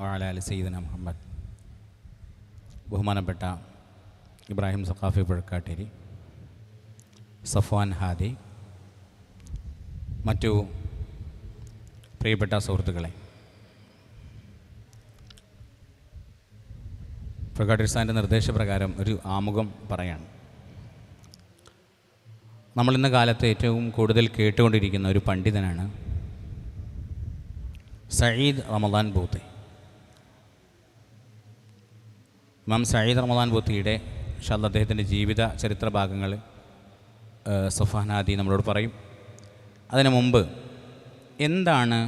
വഅലാ സയ്യിദിന മുഹമ്മദ്. ബഹുമാനപ്പെട്ട ഇബ്രാഹിം സഖാഫി പുഴക്കാട്ടേരി, സഫ്വാൻ ഹാദി, മറ്റു പ്രിയപ്പെട്ട സുഹൃത്തുക്കളെ, പുഴക്കാട്ടേരി സാറിൻ്റെ നിർദ്ദേശപ്രകാരം ഒരു ആമുഖം പറയാണ്. നമ്മളിന്ന കാലത്ത് ഏറ്റവും കൂടുതൽ കേട്ടുകൊണ്ടിരിക്കുന്ന ഒരു പണ്ഡിതനാണ് സഈദ് റമദാൻ ബൂത്തി. ഇമാം സഈദ് റമദാൻ ബൂത്തിയുടെ അദ്ദേഹത്തിൻ്റെ ജീവിത ചരിത്ര ഭാഗങ്ങൾ സഫ്വാൻ ഹാദി നമ്മളോട് പറയും. അതിനു മുമ്പ് എന്താണ്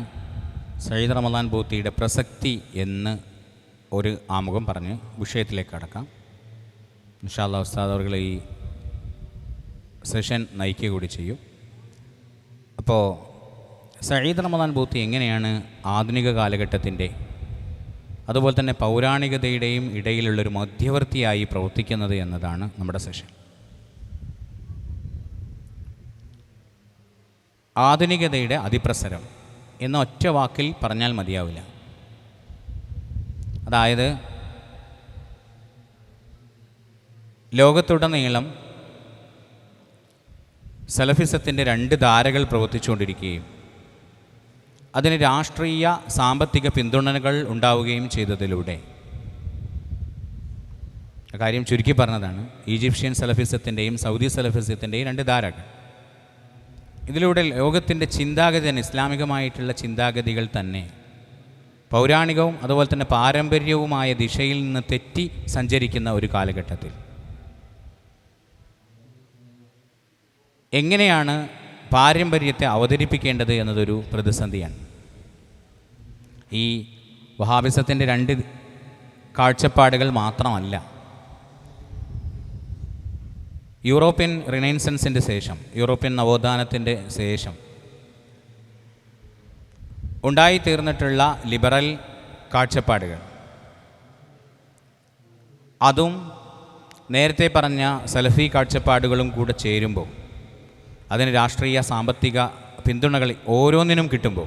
സഈദ് റമദാൻ ബൂത്തിയുടെ പ്രസക്തി എന്ന് ഒരു ആമുഖം പറഞ്ഞ് വിഷയത്തിലേക്ക് കടക്കാം. ഇൻഷാ അല്ലാഹ് ഉസ്താദ് അവർ ഈ സെഷൻ നയിക്കുക കൂടി ചെയ്യും. അപ്പോൾ സഈദ് റമദാൻ ബൂത്തി എങ്ങനെയാണ് ആധുനിക കാലഘട്ടത്തിൻ്റെ അതുപോലെ തന്നെ പൗരാണികതയുടെയും ഇടയിലുള്ളൊരു മധ്യവർത്തിയായി പ്രവർത്തിക്കുന്നത് എന്നതാണ് നമ്മുടെ സെഷൻ. ആധുനികതയുടെ അതിപ്രസരം എന്ന ഒറ്റ വാക്കിൽ പറഞ്ഞാൽ മതിയാവില്ല. അതായത് ലോകത്തുടനീളം സലഫിസത്തിൻ്റെ രണ്ട് ധാരകൾ പ്രവർത്തിച്ചുകൊണ്ടിരിക്കുകയും അതിന് രാഷ്ട്രീയ സാമ്പത്തിക പിന്തുണകൾ ഉണ്ടാവുകയും ചെയ്തതിലൂടെ, കാര്യം ചുരുക്കി പറഞ്ഞതാണ്, ഈജിപ്ഷ്യൻ സലഫിസത്തിൻ്റെയും സൗദി സലഫിസത്തിൻ്റെയും രണ്ട് ധാരകൾ. ഇതിലൂടെ ലോകത്തിൻ്റെ ചിന്താഗതി തന്നെ, ഇസ്ലാമികമായിട്ടുള്ള ചിന്താഗതികൾ തന്നെ പൗരാണികവും അതുപോലെ തന്നെ പാരമ്പര്യവുമായ ദിശയിൽ നിന്ന് തെറ്റി സഞ്ചരിക്കുന്ന ഒരു കാലഘട്ടത്തിൽ എങ്ങനെയാണ് പാരമ്പര്യത്തെ അവതരിപ്പിക്കേണ്ടത് എന്നതൊരു പ്രതിസന്ധിയാണ്. ഈ വഹാബിസത്തിൻ്റെ രണ്ട് കാഴ്ചപ്പാടുകൾ മാത്രമല്ല, യൂറോപ്യൻ റിനൈൻസൻസിൻ്റെ ശേഷം, യൂറോപ്യൻ നവോത്ഥാനത്തിൻ്റെ ശേഷം ഉണ്ടായിത്തീർന്നിട്ടുള്ള ലിബറൽ കാഴ്ചപ്പാടുകൾ, അതും നേരത്തെ പറഞ്ഞ സലഫി കാഴ്ചപ്പാടുകളും കൂടെ ചേരുമ്പോൾ, അതിന് രാഷ്ട്രീയ സാമ്പത്തിക പിന്തുണകൾ ഓരോന്നിനും കിട്ടുമ്പോൾ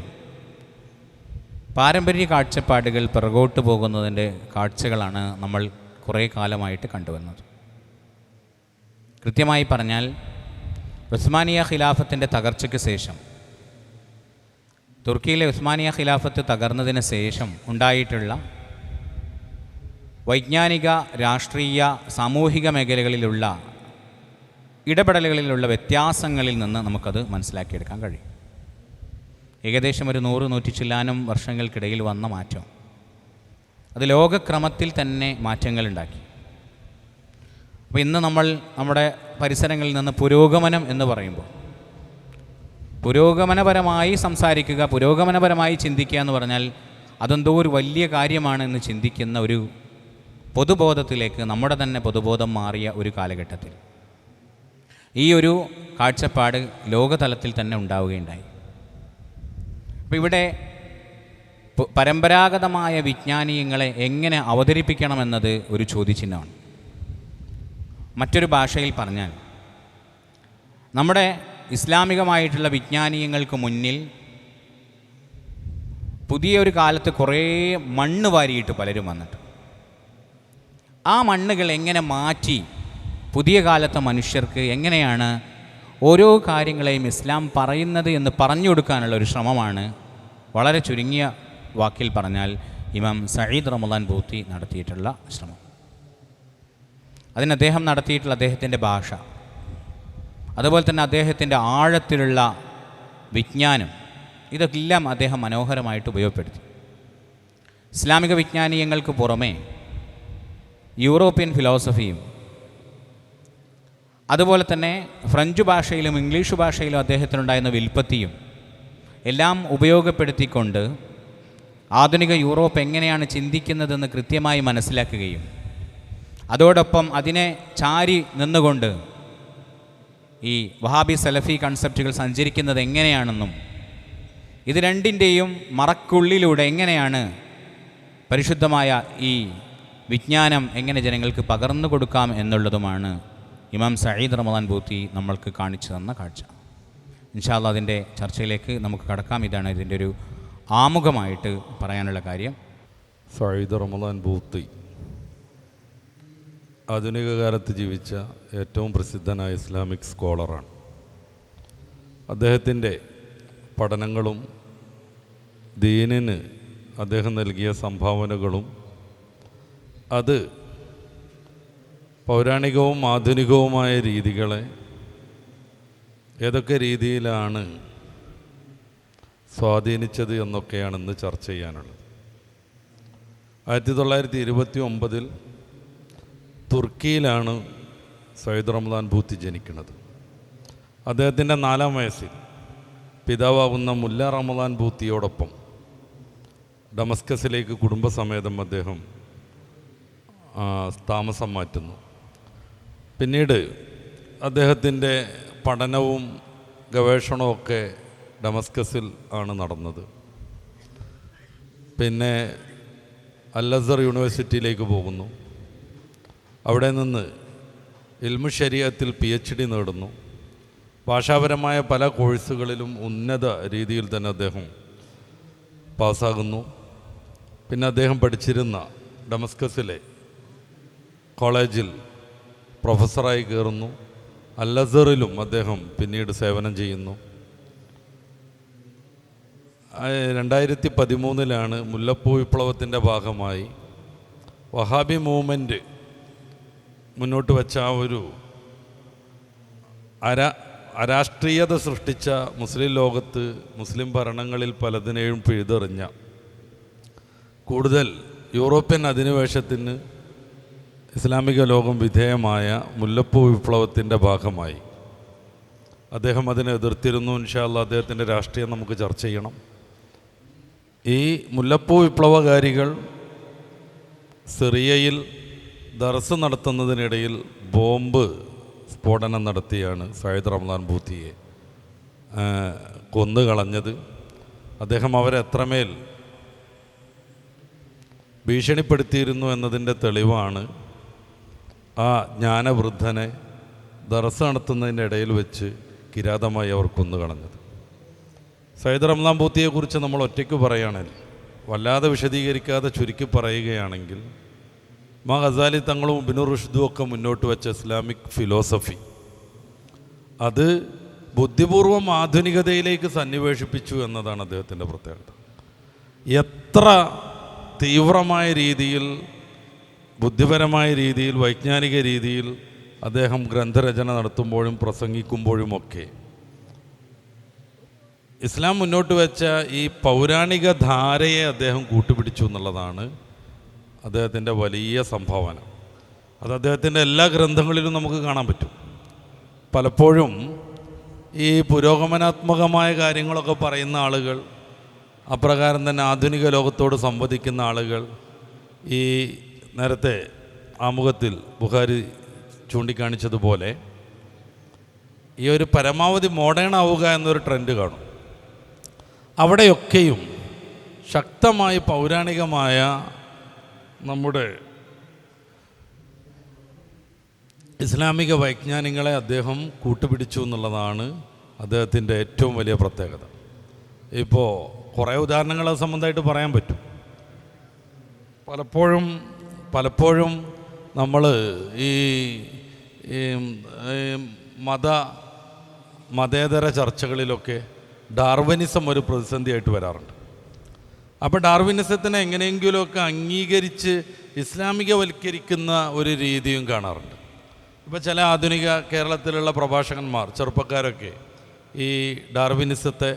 പാരമ്പര്യ കാഴ്ചപ്പാടുകൾ പിറകോട്ട് പോകുന്നതിൻ്റെ കാഴ്ചകളാണ് നമ്മൾ കുറേ കാലമായിട്ട് കണ്ടുവന്നത്. കൃത്യമായി പറഞ്ഞാൽ ഉസ്മാനിയ ഖിലാഫത്തിൻ്റെ തകർച്ചയ്ക്ക് ശേഷം, തുർക്കിയിലെ ഉസ്മാനിയ ഖിലാഫത്ത് തകർന്നതിന് ശേഷം ഉണ്ടായിട്ടുള്ള വൈജ്ഞാനിക, രാഷ്ട്രീയ, സാമൂഹിക മേഖലകളിലുള്ള ഇടപെടലുകളിലുള്ള വ്യത്യാസങ്ങളിൽ നിന്ന് നമുക്കത് മനസ്സിലാക്കിയെടുക്കാൻ കഴിയും. ഏകദേശം ഒരു 100-100 ചില്ലാനം വർഷങ്ങൾക്കിടയിൽ വന്ന മാറ്റം അത് ലോകക്രമത്തിൽ തന്നെ മാറ്റങ്ങളുണ്ടാക്കി. അപ്പോൾ ഇന്ന് നമ്മൾ നമ്മുടെ പരിസരങ്ങളിൽ നിന്ന് പുരോഗമനം എന്ന് പറയുമ്പോൾ, പുരോഗമനപരമായി സംസാരിക്കുക, പുരോഗമനപരമായി ചിന്തിക്കുക എന്ന് പറഞ്ഞാൽ അതെന്തോ ഒരു വലിയ കാര്യമാണെന്ന് ചിന്തിക്കുന്ന ഒരു പൊതുബോധത്തിലേക്ക് നമ്മുടെ തന്നെ പൊതുബോധം മാറിയ ഒരു കാലഘട്ടത്തിൽ ഈ ഒരു കാഴ്ചപ്പാട് ലോകതലത്തിൽ തന്നെ ഉണ്ടാവുകയുണ്ടായി. അപ്പോൾ ഇവിടെ പരമ്പരാഗതമായ വിജ്ഞാനീയങ്ങളെ എങ്ങനെ അവതരിപ്പിക്കണമെന്നത് ഒരു ചോദ്യചിഹ്നമാണ്. മറ്റൊരു ഭാഷയിൽ പറഞ്ഞാൽ, നമ്മുടെ ഇസ്ലാമികമായിട്ടുള്ള വിജ്ഞാനീയങ്ങൾക്ക് മുന്നിൽ പുതിയൊരു കാലത്ത് കുറേ മണ്ണ് വാരിയിട്ട് പലരും വന്നിട്ട് ആ മണ്ണുകൾ എങ്ങനെ മാറ്റി പുതിയ കാലത്തെ മനുഷ്യർക്ക് എങ്ങനെയാണ് ഓരോ കാര്യങ്ങളെയും ഇസ്ലാം പറയുന്നത് എന്ന് പറഞ്ഞു കൊടുക്കാനുള്ള ഒരു ശ്രമമാണ് വളരെ ചുരുങ്ങിയ വാക്കിൽ പറഞ്ഞാൽ ഇമാം സഈദ് റമദാൻ ബൂത്തി നടത്തിയിട്ടുള്ള ശ്രമം. അതിന് അദ്ദേഹം നടത്തിയിട്ടുള്ള അദ്ദേഹത്തിൻ്റെ ഭാഷ, അതുപോലെ തന്നെ അദ്ദേഹത്തിൻ്റെ ആഴത്തിലുള്ള വിജ്ഞാനം, ഇതെല്ലാം അദ്ദേഹം മനോഹരമായിട്ട് ഉപയോഗപ്പെടുത്തി. ഇസ്ലാമിക വിജ്ഞാനീയങ്ങൾക്ക് പുറമേ യൂറോപ്യൻ ഫിലോസഫിയും അതുപോലെ തന്നെ ഫ്രഞ്ച് ഭാഷയിലും ഇംഗ്ലീഷ് ഭാഷയിലും അദ്ദേഹത്തിനുണ്ടായിരുന്ന വിൽപ്പത്തിയും എല്ലാം ഉപയോഗപ്പെടുത്തിക്കൊണ്ട് ആധുനിക യൂറോപ്പ് എങ്ങനെയാണ് ചിന്തിക്കുന്നതെന്ന് കൃത്യമായി മനസ്സിലാക്കുകയും അതോടൊപ്പം അതിനെ ചാരി നിന്നുകൊണ്ട് ഈ വഹാബി സലഫി കൺസെപ്റ്റുകൾ സഞ്ചരിക്കുന്നത് എങ്ങനെയാണെന്നും ഇത് രണ്ടിൻ്റെയും മറക്കുള്ളിലൂടെ എങ്ങനെയാണ് പരിശുദ്ധമായ ഈ വിജ്ഞാനം എങ്ങനെ ജനങ്ങൾക്ക് പകർന്നു കൊടുക്കാം എന്നുള്ളതുമാണ് ഇമാം സഈദ് റമദാൻ ബൂത്തി നമ്മൾക്ക് കാണിച്ചു തന്ന കാഴ്ച. ഇൻഷാ അല്ലാഹ് അതിൻ്റെ ചർച്ചയിലേക്ക് നമുക്ക് കടക്കാം. ഇതാണ് ഇതിൻ്റെ ഒരു ആമുഖമായിട്ട് പറയാനുള്ള കാര്യം. സയ്യിദ് റമദാൻ ബൂത്തി ആധുനിക കാലത്ത് ജീവിച്ച ഏറ്റവും പ്രസിദ്ധനായ ഇസ്ലാമിക് സ്കോളറാണ്. അദ്ദേഹത്തിൻ്റെ പഠനങ്ങളും ദീനിന് അദ്ദേഹം നൽകിയ സംഭാവനകളും അത് പൗരാണികവും ആധുനികവുമായ രീതികളെ ഏതൊക്കെ രീതിയിലാണ് സ്വാധീനിച്ചത് എന്നൊക്കെയാണ് ഇന്ന് ചർച്ച ചെയ്യാനുള്ളത്. 1929 തുർക്കിയിലാണ് സയ്യിദ് റമദാൻ ബൂത്തി ജനിക്കുന്നത്. അദ്ദേഹത്തിൻ്റെ 4-ാം വയസ്സിൽ പിതാവാകുന്ന മുല്ല റമദാൻ ബൂത്തിയോടൊപ്പം ഡമസ്കസിലേക്ക് കുടുംബസമേതം അദ്ദേഹം താമസം മാറ്റുന്നു. പിന്നീട് അദ്ദേഹത്തിൻ്റെ പഠനവും ഗവേഷണവും ഒക്കെ ഡമസ്കസിൽ ആണ് നടന്നത്. പിന്നെ അൽ-അസ്ഹർ യൂണിവേഴ്സിറ്റിയിലേക്ക് പോകുന്നു. അവിടെ നിന്ന് ഇൽമു ശരീഅത്തിൽ PhD നേടുന്നു. ഭാഷാപരമായ പല കോഴ്സുകളിലും ഉന്നത രീതിയിൽ തന്നെ അദ്ദേഹം പാസ്സാകുന്നു. പിന്നെ അദ്ദേഹം പഠിച്ചിരുന്ന ഡമസ്കസിലെ കോളേജിൽ പ്രൊഫസറായി കയറുന്നു. അൽ-അസ്ഹറിലും അദ്ദേഹം പിന്നീട് സേവനം ചെയ്യുന്നു. 2013 മുല്ലപ്പൂ വിപ്ലവത്തിൻ്റെ ഭാഗമായി വഹാബി മൂവ്മെൻറ്റ് മുന്നോട്ട് വച്ച ആ ഒരു അരാഷ്ട്രീയത സൃഷ്ടിച്ച മുസ്ലിം ലോകത്ത് മുസ്ലിം ഭരണങ്ങളിൽ പലതിനെയും പിഴുതെറിഞ്ഞ കൂടുതൽ യൂറോപ്യൻ അധിനിവേശത്തിന് ഇസ്ലാമിക ലോകം വിധേയമായ മുല്ലപ്പൂ വിപ്ലവത്തിൻ്റെ ഭാഗമായി അദ്ദേഹം അതിനെ എതിർത്തിരുന്നു. ഇൻഷാ അല്ലാഹ് അദ്ദേഹത്തിൻ്റെ രാഷ്ട്രീയം നമുക്ക് ചർച്ച ചെയ്യണം. ഈ മുല്ലപ്പൂ വിപ്ലവകാരികൾ സിറിയയിൽ ദർസ് നടത്തുന്നതിനിടയിൽ ബോംബ് സ്ഫോടനം നടത്തിയാണ് സയ്യിദ് റമദാൻ ബൂത്തിയെ കൊന്നുകളഞ്ഞത്. അദ്ദേഹം അവരെ എത്രമേൽ ഭീഷണിപ്പെടുത്തിയിരുന്നു എന്നതിൻ്റെ തെളിവാണ് ആ ജ്ഞാനവൃദ്ധനെ ദർസ് നടത്തുന്നതിൻ്റെ ഇടയിൽ വെച്ച് കിരാതമായി അവർ കൊന്നുകളഞ്ഞത്. സയ്യിദ് റമദാൻ ബൂത്തിയെക്കുറിച്ച് നമ്മൾ ഒറ്റയ്ക്ക് പറയുകയാണെങ്കിൽ, വല്ലാതെ വിശദീകരിക്കാതെ ചുരുക്കി പറയുകയാണെങ്കിൽ, ഗസാലി തങ്ങളും ഇബ്നു റുഷ്ദും ഒക്കെ മുന്നോട്ട് വെച്ച ഇസ്ലാമിക് ഫിലോസഫി അത് ബുദ്ധിപൂർവം ആധുനികതയിലേക്ക് സന്നിവേശിപ്പിച്ചു എന്നതാണ് അദ്ദേഹത്തിൻ്റെ പ്രത്യേകത. എത്ര തീവ്രമായ രീതിയിൽ, ബുദ്ധിപരമായ രീതിയിൽ, വൈജ്ഞാനിക രീതിയിൽ അദ്ദേഹം ഗ്രന്ഥരചന നടത്തുമ്പോഴും പ്രസംഗിക്കുമ്പോഴുമൊക്കെ ഇസ്ലാം മുന്നോട്ട് വെച്ച ഈ പൗരാണിക ധാരയെ അദ്ദേഹം കൂട്ടുപിടിച്ചു എന്നുള്ളതാണ് അദ്ദേഹത്തിൻ്റെ വലിയ സംഭാവന. അത് അദ്ദേഹത്തിൻ്റെ എല്ലാ ഗ്രന്ഥങ്ങളിലും നമുക്ക് കാണാൻ പറ്റും. പലപ്പോഴും ഈ പുരോഗമനാത്മകമായ കാര്യങ്ങളൊക്കെ പറയുന്ന ആളുകൾ, അപ്രകാരം തന്നെ ആധുനിക ലോകത്തോട് സംവദിക്കുന്ന ആളുകൾ, ഈ നേരത്തെ ആമുഖത്തിൽ ബുഖാരി ചൂണ്ടിക്കാണിച്ചതുപോലെ ഈ ഒരു പരമാവധി മോഡേൺ ആവുക എന്നൊരു ട്രെൻഡ് കാണും. അവിടെയൊക്കെയും ശക്തമായി പൗരാണികമായ നമ്മുടെ ഇസ്ലാമിക വൈജ്ഞാനികളെ അദ്ദേഹം കൂട്ടുപിടിച്ചു എന്നുള്ളതാണ് അദ്ദേഹത്തിൻ്റെ ഏറ്റവും വലിയ പ്രത്യേകത. ഇപ്പോൾ കുറേ ഉദാഹരണങ്ങൾ അത് സംബന്ധമായിട്ട് പറയാൻ പറ്റും. പലപ്പോഴും നമ്മൾ ഈ മതേതര ചർച്ചകളിലൊക്കെ ഡാർവിനിസം ഒരു പ്രതിസന്ധിയായിട്ട് വരാറുണ്ട്. അപ്പോൾ ഡാർവിനിസത്തിനെ എങ്ങനെയെങ്കിലുമൊക്കെ അംഗീകരിച്ച് ഇസ്ലാമികവൽക്കരിക്കുന്ന ഒരു രീതിയും കാണാറുണ്ട്. ഇപ്പോൾ ചില ആധുനിക കേരളത്തിലുള്ള പ്രഭാഷകന്മാർ, ചെറുപ്പക്കാരൊക്കെ ഈ ഡാർവിനിസത്തെ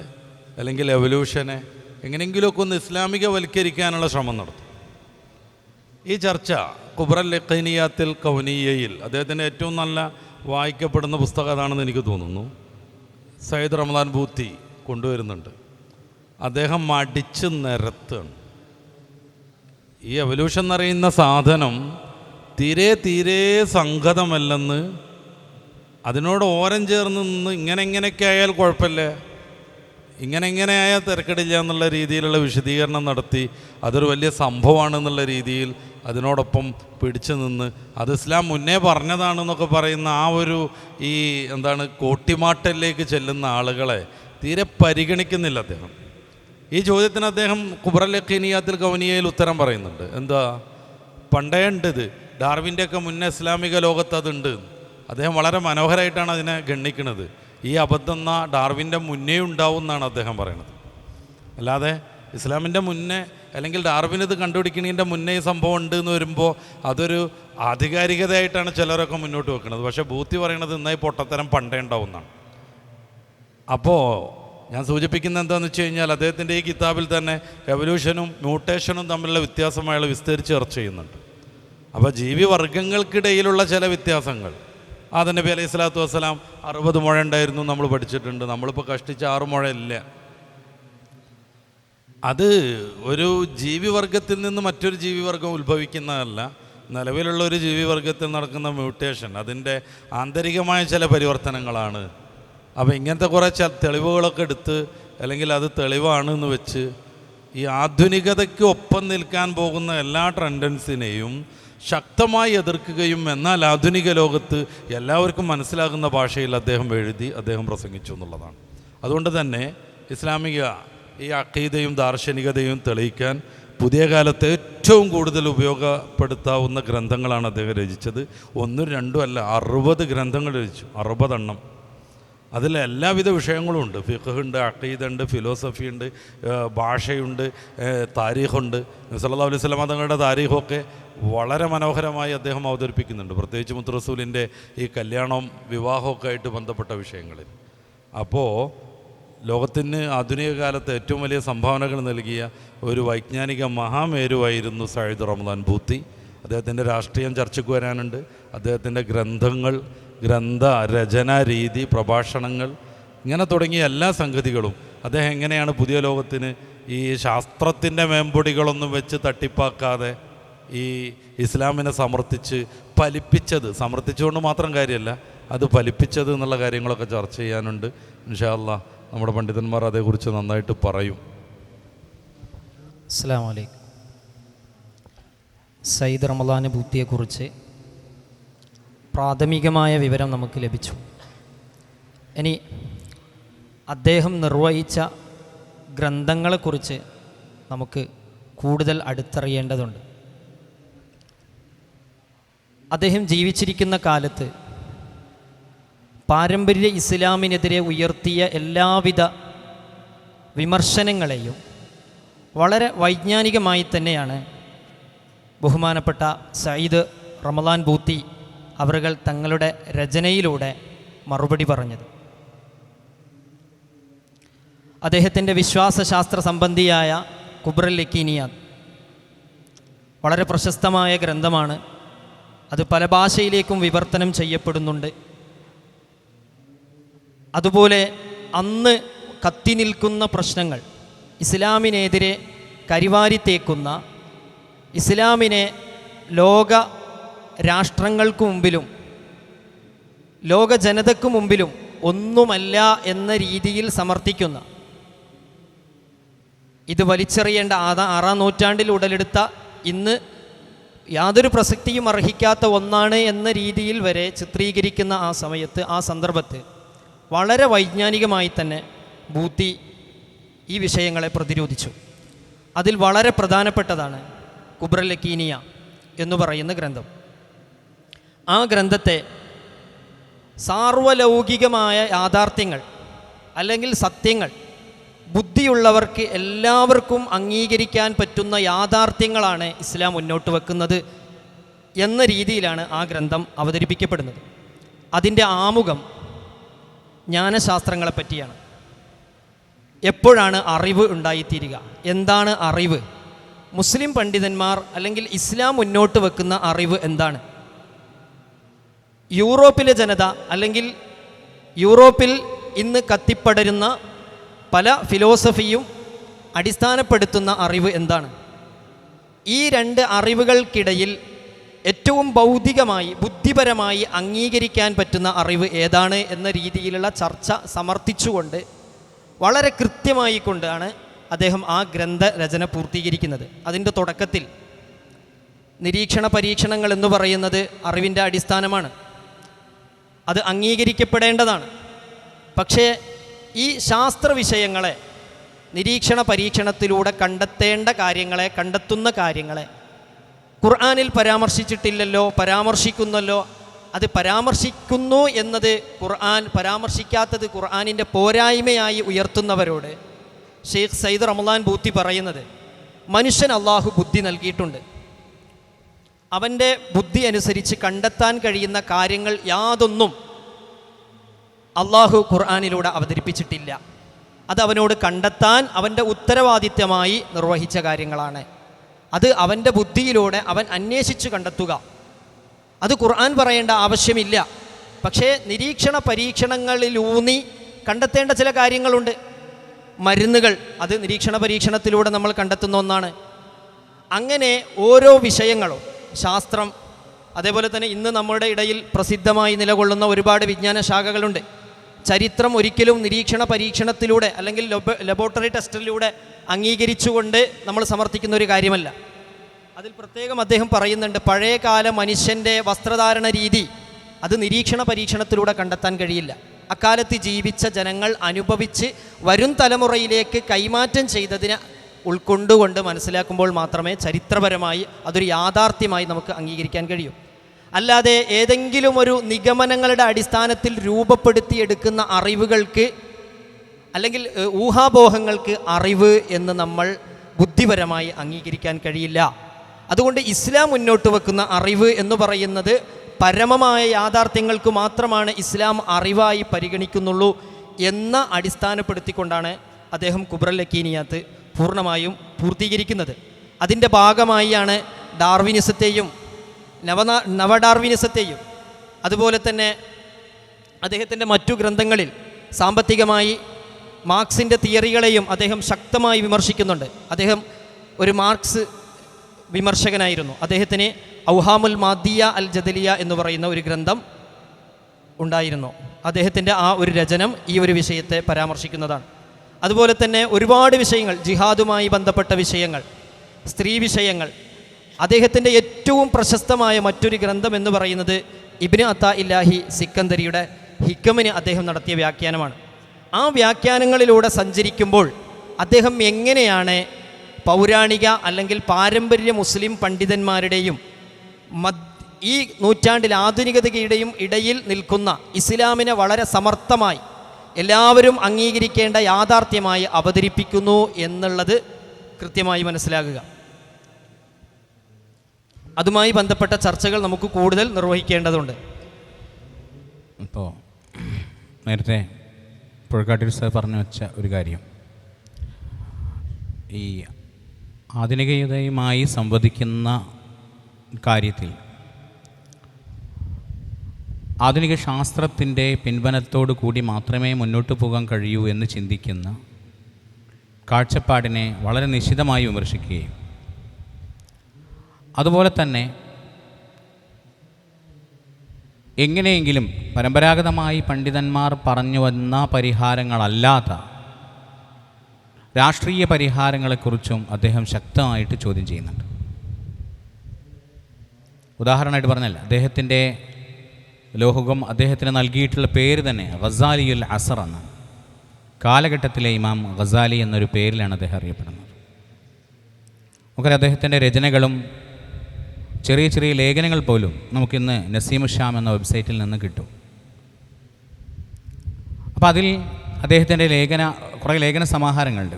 അല്ലെങ്കിൽ എവല്യൂഷനെ എങ്ങനെയെങ്കിലുമൊക്കെ ഒന്ന് ഇസ്ലാമികവൽക്കരിക്കാനുള്ള ശ്രമം നടത്തും. ഈ ചർച്ച കുബ്രൽ യഖീനിയാത്തിൽ കൗനിയയിൽ അദ്ദേഹത്തിൻ്റെ ഏറ്റവും നല്ല വായിക്കപ്പെടുന്ന പുസ്തകം അതാണെന്ന് എനിക്ക് തോന്നുന്നു. സയ്യിദ് റമദാൻ ബൂത്തി കൊണ്ടുവരുന്നുണ്ട്. അദ്ദേഹം മടിച്ച് നിരത്താണ്. ഈ എവല്യൂഷൻ എന്നറിയുന്ന സാധനം തീരെ സംഗതമല്ലെന്ന്, അതിനോട് ഓരം ചേർന്ന് നിന്ന് ഇങ്ങനെയൊക്കെ ആയാൽ കുഴപ്പമില്ല, ഇങ്ങനെ ആയാൽ തിരക്കടില്ല എന്നുള്ള രീതിയിലുള്ള വിശദീകരണം നടത്തി അതൊരു വലിയ സംഭവമാണെന്നുള്ള രീതിയിൽ അതിനോടൊപ്പം പിടിച്ചു നിന്ന് അത് ഇസ്ലാം മുന്നേ പറഞ്ഞതാണെന്നൊക്കെ പറയുന്ന ആ ഒരു ഈ കോട്ടിമാട്ടലിലേക്ക് ചെല്ലുന്ന ആളുകളെ തീരെ പരിഗണിക്കുന്നില്ല അദ്ദേഹം. ഈ ചോദ്യത്തിന് അദ്ദേഹം ഖുബ്റൽ യഖീനിയാത്തുൽ കൗനിയയിൽ ഉത്തരം പറയുന്നുണ്ട്. എന്താ? പണ്ടേ ഉണ്ട് ഇത്, ഡാർവിൻ്റെയൊക്കെ മുന്നേ ഇസ്ലാമിക ലോകത്ത് അതുണ്ട്. അദ്ദേഹം വളരെ മനോഹരമായിട്ടാണ് അതിനെ ഗണ്ണിക്കുന്നത്. ഈ അബദ്ധം എന്നാൽ ഡാർവിൻ്റെ മുന്നേ ഉണ്ടാവും എന്നാണ് അദ്ദേഹം പറയുന്നത്. അല്ലാതെ ഇസ്ലാമിൻ്റെ മുന്നേ അല്ലെങ്കിൽ ഡാർവിൻ ഇത് കണ്ടുപിടിക്കുന്നതിൻ്റെ മുന്നേ ഈ സംഭവം ഉണ്ട് എന്ന് വരുമ്പോൾ അതൊരു ആധികാരികതയായിട്ടാണ് ചിലരൊക്കെ മുന്നോട്ട് വെക്കുന്നത്. പക്ഷേ ബൂത്തി പറയണത് ഇന്നായി പൊട്ടത്തരം പണ്ടേ ഉണ്ടാവും എന്നാണ്. അപ്പോൾ ഞാൻ സൂചിപ്പിക്കുന്നത് എന്താണെന്ന് വെച്ച് കഴിഞ്ഞാൽ അദ്ദേഹത്തിൻ്റെ ഈ കിതാബിൽ തന്നെ എവല്യൂഷനും മ്യൂട്ടേഷനും തമ്മിലുള്ള വ്യത്യാസം അയാൾ വിസ്തരിച്ച് ചർച്ച ചെയ്യുന്നുണ്ട്. അപ്പോൾ ജീവിവർഗങ്ങൾക്കിടയിലുള്ള ചില വ്യത്യാസങ്ങൾ, ആദം നബി അലൈഹി സ്വലാത്തു വസ്സലാം 60 മുഴ ഉണ്ടായിരുന്നു നമ്മൾ പഠിച്ചിട്ടുണ്ട്. നമ്മളിപ്പോൾ കഷ്ടിച്ച് 6 മുഴ ഇല്ല. അത് ഒരു ജീവിവർഗത്തിൽ നിന്ന് മറ്റൊരു ജീവിവർഗം ഉത്ഭവിക്കുന്നതല്ല, നിലവിലുള്ള ഒരു ജീവിവർഗത്തിൽ നടക്കുന്ന മ്യൂട്ടേഷൻ, അതിൻ്റെ ആന്തരികമായ ചില പരിവർത്തനങ്ങളാണ്. അപ്പോൾ ഇങ്ങനത്തെ കുറേ തെളിവുകളൊക്കെ എടുത്ത് അല്ലെങ്കിൽ അത് തെളിവാണെന്ന് വെച്ച് ഈ ആധുനികതയ്ക്ക് ഒപ്പം നിൽക്കാൻ പോകുന്ന എല്ലാ ടെൻഡൻസിനെയും ശക്തമായി എതിർക്കുകയും എന്നാൽ ആധുനിക ലോകത്ത് എല്ലാവർക്കും മനസ്സിലാകുന്ന ഭാഷയിൽ അദ്ദേഹം എഴുതി, അദ്ദേഹം പ്രസംഗിച്ചു എന്നുള്ളതാണ്. അതുകൊണ്ട് തന്നെ ഇസ്ലാമിക ഈ അഖീദയും ദാർശനികതയും തെളിയിക്കാൻ പുതിയ കാലത്ത് ഏറ്റവും കൂടുതൽ ഉപയോഗപ്പെടുത്താവുന്ന ഗ്രന്ഥങ്ങളാണ് അദ്ദേഹം രചിച്ചത്. 1, 2 അല്ല, 60 ഗ്രന്ഥങ്ങൾ രചിച്ചു, 60 എണ്ണം. അതിൽ എല്ലാവിധ വിഷയങ്ങളും ഉണ്ട്. ഫിഖ് ഉണ്ട്, അഖീദ ഉണ്ട്, ഫിലോസഫി ഉണ്ട്, ഭാഷയുണ്ട്, താരീഖുണ്ട്. സല്ലല്ലാഹു അലൈഹി വസല്ലം തങ്ങളുടെ താരീഖൊക്കെ വളരെ മനോഹരമായി അദ്ദേഹം അവതരിപ്പിക്കുന്നുണ്ട്, പ്രത്യേകിച്ച് മുത്ത് റസൂലിൻ്റെ ഈ കല്യാണം വിവാഹമൊക്കെ ആയിട്ട് ബന്ധപ്പെട്ട വിഷയങ്ങളിൽ. അപ്പോൾ ലോകത്തിന് ആധുനിക കാലത്ത് ഏറ്റവും വലിയ സംഭാവനകൾ നൽകിയ ഒരു വൈജ്ഞാനിക മഹാമേരുവായിരുന്നു സയ്യിദ് റമദാൻ ബൂത്തി. അദ്ദേഹത്തിൻ്റെ രാഷ്ട്രീയം ചർച്ചയ്ക്ക് വരാനുണ്ട്. അദ്ദേഹത്തിൻ്റെ ഗ്രന്ഥങ്ങൾ, ഗ്രന്ഥ രചനാ രീതി, പ്രഭാഷണങ്ങൾ, ഇങ്ങനെ തുടങ്ങിയ എല്ലാ സംഗതികളും അദ്ദേഹം എങ്ങനെയാണ് പുതിയ ലോകത്തിന് ഈ ശാസ്ത്രത്തിൻ്റെ മേമ്പൊടികളൊന്നും വെച്ച് തട്ടിപ്പാക്കാതെ ഈ ഇസ്ലാമിനെ ഫലിപ്പിച്ചത്, സമർത്ഥിച്ചുകൊണ്ട് മാത്രം കാര്യമല്ല, അത് ഫലിപ്പിച്ചത് എന്നുള്ള കാര്യങ്ങളൊക്കെ ചർച്ച ചെയ്യാനുണ്ട്. ഇൻഷാ അല്ലാഹ് നമ്മുടെ പണ്ഡിതന്മാർ അതേക്കുറിച്ച് നന്നായിട്ട് പറയും. അസ്സലാമു അലൈക്കും. സയ്യിദ് റമദാൻ ബൂത്തിയെക്കുറിച്ച് പ്രാഥമികമായ വിവരം നമുക്ക് ലഭിച്ചു. ഇനി അദ്ദേഹം നിർവഹിച്ച ഗ്രന്ഥങ്ങളെക്കുറിച്ച് നമുക്ക് കൂടുതൽ അടുത്തറിയേണ്ടതുണ്ട്. അദ്ദേഹം ജീവിച്ചിരിക്കുന്ന കാലത്ത് പാരമ്പര്യ ഇസ്ലാമിനെതിരെ ഉയർത്തിയ എല്ലാവിധ വിമർശനങ്ങളെയും വളരെ വൈജ്ഞാനികമായി തന്നെയാണ് ബഹുമാനപ്പെട്ട സയ്യിദ് റമദാൻ ബൂത്തി അവர்கள் തങ്ങളുടെ രചനയിലൂടെ മറുപടി പറഞ്ഞത്. അദ്ദേഹത്തിൻ്റെ വിശ്വാസശാസ്ത്ര സംബന്ധിയായ ഖുബ്റൽ യഖീനിയാത്ത് വളരെ പ്രശസ്തമായ ഗ്രന്ഥമാണ്. അത് പല ഭാഷയിലേക്കും വിവർത്തനം ചെയ്യപ്പെടുന്നുണ്ട്. അതുപോലെ അന്ന് കത്തി നിൽക്കുന്ന പ്രശ്നങ്ങൾ, ഇസ്ലാമിനെതിരെ കരിവാരിത്തേക്കുന്ന, ഇസ്ലാമിനെ ലോക രാഷ്ട്രങ്ങൾക്ക് മുമ്പിലും ലോക ജനതയ്ക്ക് മുമ്പിലും ഒന്നുമല്ല എന്ന രീതിയിൽ സമർത്ഥിക്കുന്ന, ഇത് വലിച്ചെറിയേണ്ട 6-ാം നൂറ്റാണ്ടിൽ ഉടലെടുത്ത, ഇന്ന് യാതൊരു പ്രസക്തിയും അർഹിക്കാത്ത ഒന്നാണ് എന്ന രീതിയിൽ വരെ ചിത്രീകരിക്കുന്ന ആ സമയത്ത്, ആ സന്ദർഭത്ത് വളരെ വൈജ്ഞാനികമായി തന്നെ ബൂത്തി ഈ വിഷയങ്ങളെ പ്രതിരോധിച്ചു. അതിൽ വളരെ പ്രധാനപ്പെട്ടതാണ് ഖുബ്റൽ യഖീനിയ എന്ന് പറയുന്ന ഗ്രന്ഥം. ആ ഗ്രന്ഥത്തെ സാർവലൗകികമായ യാഥാർത്ഥ്യങ്ങൾ അല്ലെങ്കിൽ സത്യങ്ങൾ, ബുദ്ധിയുള്ളവർക്ക് എല്ലാവർക്കും അംഗീകരിക്കാൻ പറ്റുന്ന യാഥാർത്ഥ്യങ്ങളാണ് ഇസ്ലാം മുന്നോട്ട് വെക്കുന്നത് എന്ന രീതിയിലാണ് ആ ഗ്രന്ഥം അവതരിപ്പിക്കപ്പെടുന്നത്. അതിൻ്റെ ആമുഖം ജ്ഞാനശാസ്ത്രങ്ങളെ പറ്റിയാണ്. എപ്പോഴാണ് അറിവ് ഉണ്ടായിത്തീരുക? എന്താണ് അറിവ്? മുസ്ലിം പണ്ഡിതന്മാർ അല്ലെങ്കിൽ ഇസ്ലാം മുന്നോട്ട് വെക്കുന്ന അറിവ് എന്താണ്? യൂറോപ്പിലെ ജനത അല്ലെങ്കിൽ യൂറോപ്പിൽ ഇന്ന് കത്തിപ്പടരുന്ന പല ഫിലോസഫിയും അടിസ്ഥാനപ്പെടുത്തുന്ന അറിവ് എന്താണ്? ഈ 2 അറിവുകൾക്കിടയിൽ ഏറ്റവും ഭൗതികമായി, ബുദ്ധിപരമായി അംഗീകരിക്കാൻ പറ്റുന്ന അറിവ് ഏതാണ് എന്ന രീതിയിലുള്ള ചർച്ച സമർത്ഥിച്ചുകൊണ്ട് വളരെ കൃത്യമായി കൊണ്ടാണ് അദ്ദേഹം ആ ഗ്രന്ഥരചന പൂർത്തീകരിക്കുന്നത്. അതിൻ്റെ തുടക്കത്തിൽ നിരീക്ഷണ പരീക്ഷണങ്ങൾ എന്ന് പറയുന്നത് അറിവിൻ്റെ അടിസ്ഥാനമാണ്, അത് അംഗീകരിക്കപ്പെടേണ്ടതാണ്. പക്ഷേ ഈ ശാസ്ത്ര വിഷയങ്ങളെ നിരീക്ഷണ പരീക്ഷണത്തിലൂടെ കണ്ടെത്തേണ്ട കാര്യങ്ങളെ, കണ്ടെത്തുന്ന കാര്യങ്ങളെ ഖുർആനിൽ പരാമർശിച്ചിട്ടില്ലല്ലോ, പരാമർശിക്കുന്നല്ലോ, അത് പരാമർശിക്കുന്നു എന്നത് ഖുർആൻ പരാമർശിക്കാത്തത് ഖുർആനിൻ്റെ പോരായ്മയായി ഉയർത്തുന്നവരോട് ഷെയ്ഖ് സയ്യിദ് റമളാൻ ബൂത്തി പറയുന്നത്, മനുഷ്യൻ അള്ളാഹു ബുദ്ധി നൽകിയിട്ടുണ്ട്. അവൻ്റെ ബുദ്ധി അനുസരിച്ച് കണ്ടെത്താൻ കഴിയുന്ന കാര്യങ്ങൾ യാതൊന്നും അള്ളാഹു ഖുർആനിലൂടെ അവതരിപ്പിച്ചിട്ടില്ല. അത് അവനോട് കണ്ടെത്താൻ അവൻ്റെ ഉത്തരവാദിത്തമായി നിർവഹിച്ച കാര്യങ്ങളാണ്. അത് അവൻ്റെ ബുദ്ധിയിലൂടെ അവൻ അന്വേഷിച്ച് കണ്ടെത്തുക. അത് ഖുർആൻ പറയേണ്ട ആവശ്യമില്ല. പക്ഷേ നിരീക്ഷണ പരീക്ഷണങ്ങളിലൂന്നി കണ്ടെത്തേണ്ട ചില കാര്യങ്ങളുണ്ട്. മരുന്നുകൾ, അത് നിരീക്ഷണ പരീക്ഷണത്തിലൂടെ നമ്മൾ കണ്ടെത്തുന്ന ഒന്നാണ്. അങ്ങനെ ഓരോ വിഷയങ്ങളും, ശാസ്ത്രം, അതേപോലെ തന്നെ ഇന്ന് നമ്മുടെ ഇടയിൽ പ്രസിദ്ധമായി നിലകൊള്ളുന്ന ഒരുപാട് വിജ്ഞാന ശാഖകളുണ്ട്. ചരിത്രം ഒരിക്കലും നിരീക്ഷണ പരീക്ഷണത്തിലൂടെ അല്ലെങ്കിൽ ലബോറട്ടറി ടെസ്റ്റിലൂടെ അംഗീകരിച്ചുകൊണ്ട് നമ്മൾ സമർത്ഥിക്കുന്ന ഒരു കാര്യമല്ല. അതിൽ പ്രത്യേകം അദ്ദേഹം പറയുന്നുണ്ട്, പഴയകാല മനുഷ്യൻ്റെ വസ്ത്രധാരണ രീതി അത് നിരീക്ഷണ പരീക്ഷണത്തിലൂടെ കണ്ടെത്താൻ കഴിയില്ല. അക്കാലത്ത് ജീവിച്ച ജനങ്ങൾ അനുഭവിച്ച് വരും തലമുറയിലേക്ക് കൈമാറ്റം ചെയ്തതിനെ ഉൾക്കൊണ്ടുകൊണ്ട് മനസ്സിലാക്കുമ്പോൾ മാത്രമേ ചരിത്രപരമായി അതൊരു യാഥാർത്ഥ്യമായി നമുക്ക് അംഗീകരിക്കാൻ കഴിയൂ. അല്ലാതെ ഏതെങ്കിലും ഒരു നിഗമനങ്ങളുടെ അടിസ്ഥാനത്തിൽ രൂപപ്പെടുത്തിയെടുക്കുന്ന അറിവുകൾക്ക് അല്ലെങ്കിൽ ഊഹാപോഹങ്ങൾക്ക് അറിവ് എന്ന് നമ്മൾ ബുദ്ധിപരമായി അംഗീകരിക്കാൻ കഴിയില്ല. അതുകൊണ്ട് ഇസ്ലാം മുന്നോട്ട് വെക്കുന്ന അറിവ് എന്ന് പറയുന്നത് പരമമായ യാഥാർത്ഥ്യങ്ങൾക്ക് മാത്രമാണ് ഇസ്ലാം അറിവായി പരിഗണിക്കുന്നുള്ളൂ എന്ന അടിസ്ഥാനപ്പെടുത്തിക്കൊണ്ടാണ് അദ്ദേഹം കുബ്രൽ യക്കീനിയാത്ത് പൂർണ്ണമായും പൂർത്തീകരിക്കുന്നത്. അതിൻ്റെ ഭാഗമായാണ് ഡാർവിനിസത്തെയും നവഡാർവിനിസത്തെയും അതുപോലെ തന്നെ അദ്ദേഹത്തിൻ്റെ മറ്റു ഗ്രന്ഥങ്ങളിൽ സാമ്പത്തികമായി മാർക്സിൻ്റെ തിയറികളെയും അദ്ദേഹം ശക്തമായി വിമർശിക്കുന്നുണ്ട്. അദ്ദേഹം ഒരു മാർക്സ് വിമർശകനായിരുന്നു. അദ്ദേഹത്തിന് ഔഹാമുൽ മാദിയ അൽ ജദലിയ എന്ന് പറയുന്ന ഒരു ഗ്രന്ഥം ഉണ്ടായിരുന്നു. അദ്ദേഹത്തിൻ്റെ ആ ഒരു രചനം ഈ ഒരു വിഷയത്തെ പരാമർശിക്കുന്നതാണ്. അതുപോലെ തന്നെ ഒരുപാട് വിഷയങ്ങൾ, ജിഹാദുമായി ബന്ധപ്പെട്ട വിഷയങ്ങൾ, സ്ത്രീ വിഷയങ്ങൾ. അദ്ദേഹത്തിൻ്റെ ഏറ്റവും പ്രശസ്തമായ മറ്റൊരു ഗ്രന്ഥം എന്ന് പറയുന്നത് ഇബ്നു അത്താ ഇല്ലാഹി സിക്കന്ദരിയുടെ ഹിക്കമിന് അദ്ദേഹം നടത്തിയ വ്യാഖ്യാനമാണ്. ആ വ്യാഖ്യാനങ്ങളിലൂടെ സഞ്ചരിക്കുമ്പോൾ അദ്ദേഹം എങ്ങനെയാണ് പൗരാണിക അല്ലെങ്കിൽ പാരമ്പര്യ മുസ്ലിം പണ്ഡിതന്മാരുടെയും ഈ നൂറ്റാണ്ടിൽ ആധുനികതയുടെയും ഇടയിൽ നിൽക്കുന്ന ഇസ്ലാമിനെ വളരെ സമർത്ഥമായി എല്ലാവരും അംഗീകരിക്കേണ്ട യാഥാർത്ഥ്യമായി അവതരിപ്പിക്കുന്നു എന്നുള്ളത് കൃത്യമായി മനസ്സിലാക്കുക. അതുമായി ബന്ധപ്പെട്ട ചർച്ചകൾ നമുക്ക് കൂടുതൽ നിർവഹിക്കേണ്ടതുണ്ട്. ഇപ്പോൾ നേരത്തെ പുഴക്കാട്ടിൽ സാർ പറഞ്ഞു വെച്ച ഒരു കാര്യം, ഈ ആധുനികതയുമായി സംവദിക്കുന്ന കാര്യത്തിൽ ആധുനിക ശാസ്ത്രത്തിൻ്റെ പിൻബലത്തോടു കൂടി മാത്രമേ മുന്നോട്ട് പോകാൻ കഴിയൂ എന്ന് ചിന്തിക്കുന്ന കാഴ്ചപ്പാടിനെ വളരെ നിശിതമായി വിമർശിക്കുകയും അതുപോലെ തന്നെ എങ്ങനെയെങ്കിലും പരമ്പരാഗതമായി പണ്ഡിതന്മാർ പറഞ്ഞു വന്ന പരിഹാരങ്ങളല്ലാത്ത രാഷ്ട്രീയ പരിഹാരങ്ങളെക്കുറിച്ചും അദ്ദേഹം ശക്തമായിട്ട് ചോദ്യം ചെയ്യുന്നുണ്ട്. ഉദാഹരണമായിട്ട് പറഞ്ഞല്ല, അദ്ദേഹത്തിൻ്റെ ലോഹകം അദ്ദേഹത്തിന് നൽകിയിട്ടുള്ള പേര് തന്നെ ഗസാലിയുൽ അസർ എന്നാണ്. കാലഘട്ടത്തിലെ ഇമാം ഗസാലി എന്നൊരു പേരിലാണ് അദ്ദേഹം അറിയപ്പെടുന്നത്. നമുക്കറിയാം, അദ്ദേഹത്തിൻ്റെ രചനകളും ചെറിയ ചെറിയ ലേഖനങ്ങൾ പോലും നമുക്കിന്ന് നസീമു ഷാം എന്ന വെബ്സൈറ്റിൽ നിന്ന് കിട്ടും. അപ്പോൾ അതിൽ അദ്ദേഹത്തിൻ്റെ കുറേ ലേഖന സമാഹാരങ്ങളുണ്ട്.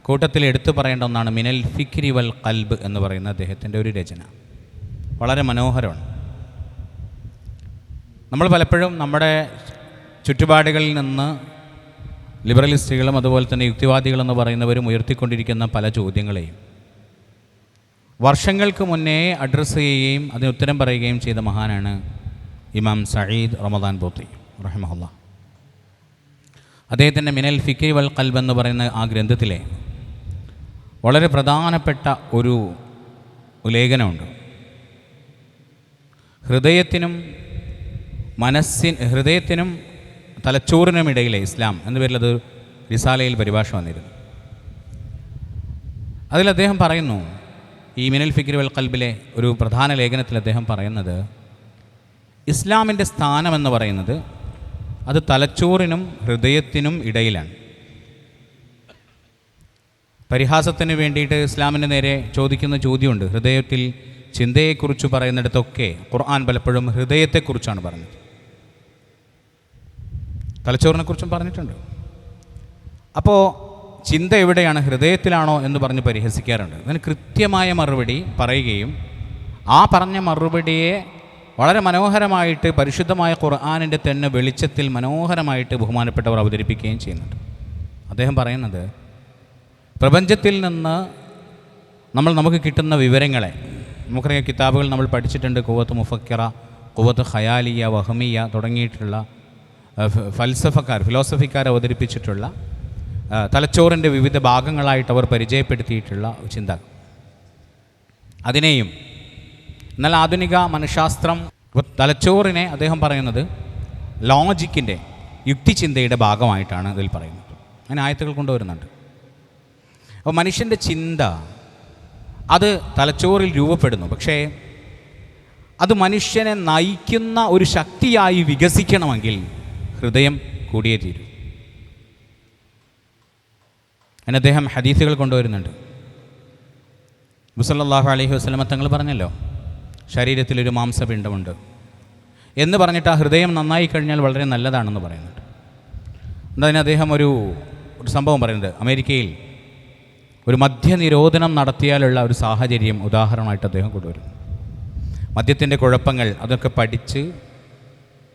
കൂട്ടത്തിൽ എടുത്തു പറയേണ്ട ഒന്നാണ് മിനൽ ഫിക്രി വൽ ഖൽബ് എന്ന് പറയുന്ന അദ്ദേഹത്തിൻ്റെ ഒരു രചന. വളരെ മനോഹരമാണ്. നമ്മൾ പലപ്പോഴും നമ്മുടെ ചുറ്റുപാടുകളിൽ നിന്ന് ലിബറലിസ്റ്റുകളും അതുപോലെ തന്നെ യുക്തിവാദികളെന്ന് പറയുന്നവരും ഉയർത്തിക്കൊണ്ടിരിക്കുന്ന പല ചോദ്യങ്ങളെയും വർഷങ്ങൾക്ക് മുന്നേ അഡ്രസ്സ് ചെയ്യുകയും അതിന് ഉത്തരം പറയുകയും ചെയ്ത മഹാനാണ് ഇമാം സഈദ് റമദാൻ ബൂത്തി റഹിമഹുല്ലാഹ്. അദ്ദേഹത്തിൻ്റെ മിനൽ ഫിക്രി വൽ ഖൽബ് എന്ന് പറയുന്ന ആ ഗ്രന്ഥത്തിലെ വളരെ പ്രധാനപ്പെട്ട ഒരു ലേഖനമുണ്ട്. ഹൃദയത്തിനും തലച്ചോറിനും ഇടയിലെ ഇസ്ലാം എന്ന പേരിൽ അത് റിസാലയിൽ പരിഭാഷ വന്നിരുന്നു. അതിൽ അദ്ദേഹം പറയുന്നു, ഈ മിനൽ ഫിക്രി വൽ ഖൽബിലെ ഒരു പ്രധാന ലേഖനത്തിൽ അദ്ദേഹം പറയുന്നത്, ഇസ്ലാമിൻ്റെ സ്ഥാനമെന്ന് പറയുന്നത് അത് തലച്ചോറിനും ഹൃദയത്തിനും ഇടയിലാണ്. പരിഹാസത്തിന് വേണ്ടിയിട്ട് ഇസ്ലാമിന് നേരെ ചോദിക്കുന്ന ചോദ്യമുണ്ട്. ഹൃദയത്തിൽ ചിന്തയെക്കുറിച്ച് പറയുന്നിടത്തൊക്കെ ഖുർആൻ പലപ്പോഴും ഹൃദയത്തെക്കുറിച്ചാണ് പറഞ്ഞത്, തലച്ചോറിനെക്കുറിച്ചും പറഞ്ഞിട്ടുണ്ട്. അപ്പോൾ ചിന്ത എവിടെയാണ്, ഹൃദയത്തിലാണോ എന്ന് പറഞ്ഞ് പരിഹസിക്കാറുണ്ട്. അതിന് കൃത്യമായ മറുപടി പറയുകയും ആ പറഞ്ഞ മറുപടിയെ വളരെ മനോഹരമായിട്ട് പരിശുദ്ധമായ ഖുർആനിൻ്റെ തന്നെ വെളിച്ചത്തിൽ മനോഹരമായിട്ട് ബഹുമാനപ്പെട്ടവർ അവതരിപ്പിക്കുകയും ചെയ്യുന്നുണ്ട്. അദ്ദേഹം പറയുന്നത്, പ്രപഞ്ചത്തിൽ നിന്ന് നമുക്ക് കിട്ടുന്ന വിവരങ്ങളെ, നമുക്കറിയാം കിതാബുകൾ നമ്മൾ പഠിച്ചിട്ടുണ്ട്, ഖുവത്ത് മുഫക്കിറ, ഖുവത്ത് ഖയാലിയ, വഹമിയ തുടങ്ങിയിട്ടുള്ള ഫിലോസഫിക്കാർ അവതരിപ്പിച്ചിട്ടുള്ള തലച്ചോറിൻ്റെ വിവിധ ഭാഗങ്ങളായിട്ട് അവർ പരിചയപ്പെടുത്തിയിട്ടുള്ള ചിന്ത, അതിനെയും എന്നാൽ ആധുനിക മനഃശാസ്ത്രം തലച്ചോറിനെ അദ്ദേഹം പറയുന്നത് ലോജിക്കിൻ്റെ, യുക്തിചിന്തയുടെ ഭാഗമായിട്ടാണ് ഇതിൽ പറയുന്നത്. അങ്ങനെ ആയത്തുകൾ കൊണ്ടുവരുന്നുണ്ട്. അപ്പോൾ മനുഷ്യൻ്റെ ചിന്ത അത് തലച്ചോറിൽ രൂപപ്പെടുന്നു. പക്ഷേ അത് മനുഷ്യനെ നയിക്കുന്ന ഒരു ശക്തിയായി വികസിക്കണമെങ്കിൽ ഹൃദയം കൂടിയേ തീരൂ. അതിന് അദ്ദേഹം ഹദീസുകൾ കൊണ്ടുവരുന്നുണ്ട്. നബി സല്ലല്ലാഹു അലൈഹി വസല്ലം തങ്ങൾ പറഞ്ഞല്ലോ, ശരീരത്തിലൊരു മാംസപിണ്ഡമുണ്ട് എന്ന് പറഞ്ഞിട്ട് ആ ഹൃദയം നന്നായി കഴിഞ്ഞാൽ വളരെ നല്ലതാണെന്ന് പറയുന്നുണ്ട്. എന്നതിന് അദ്ദേഹം ഒരു സംഭവം പറയുന്നത്, അമേരിക്കയിൽ ഒരു മദ്യനിരോധനം നടത്തിയാലുള്ള ഒരു സാഹചര്യം ഉദാഹരണമായിട്ട് അദ്ദേഹം കൊണ്ടുവരും. മദ്യത്തിൻ്റെ കുഴപ്പങ്ങൾ അതൊക്കെ പഠിച്ച്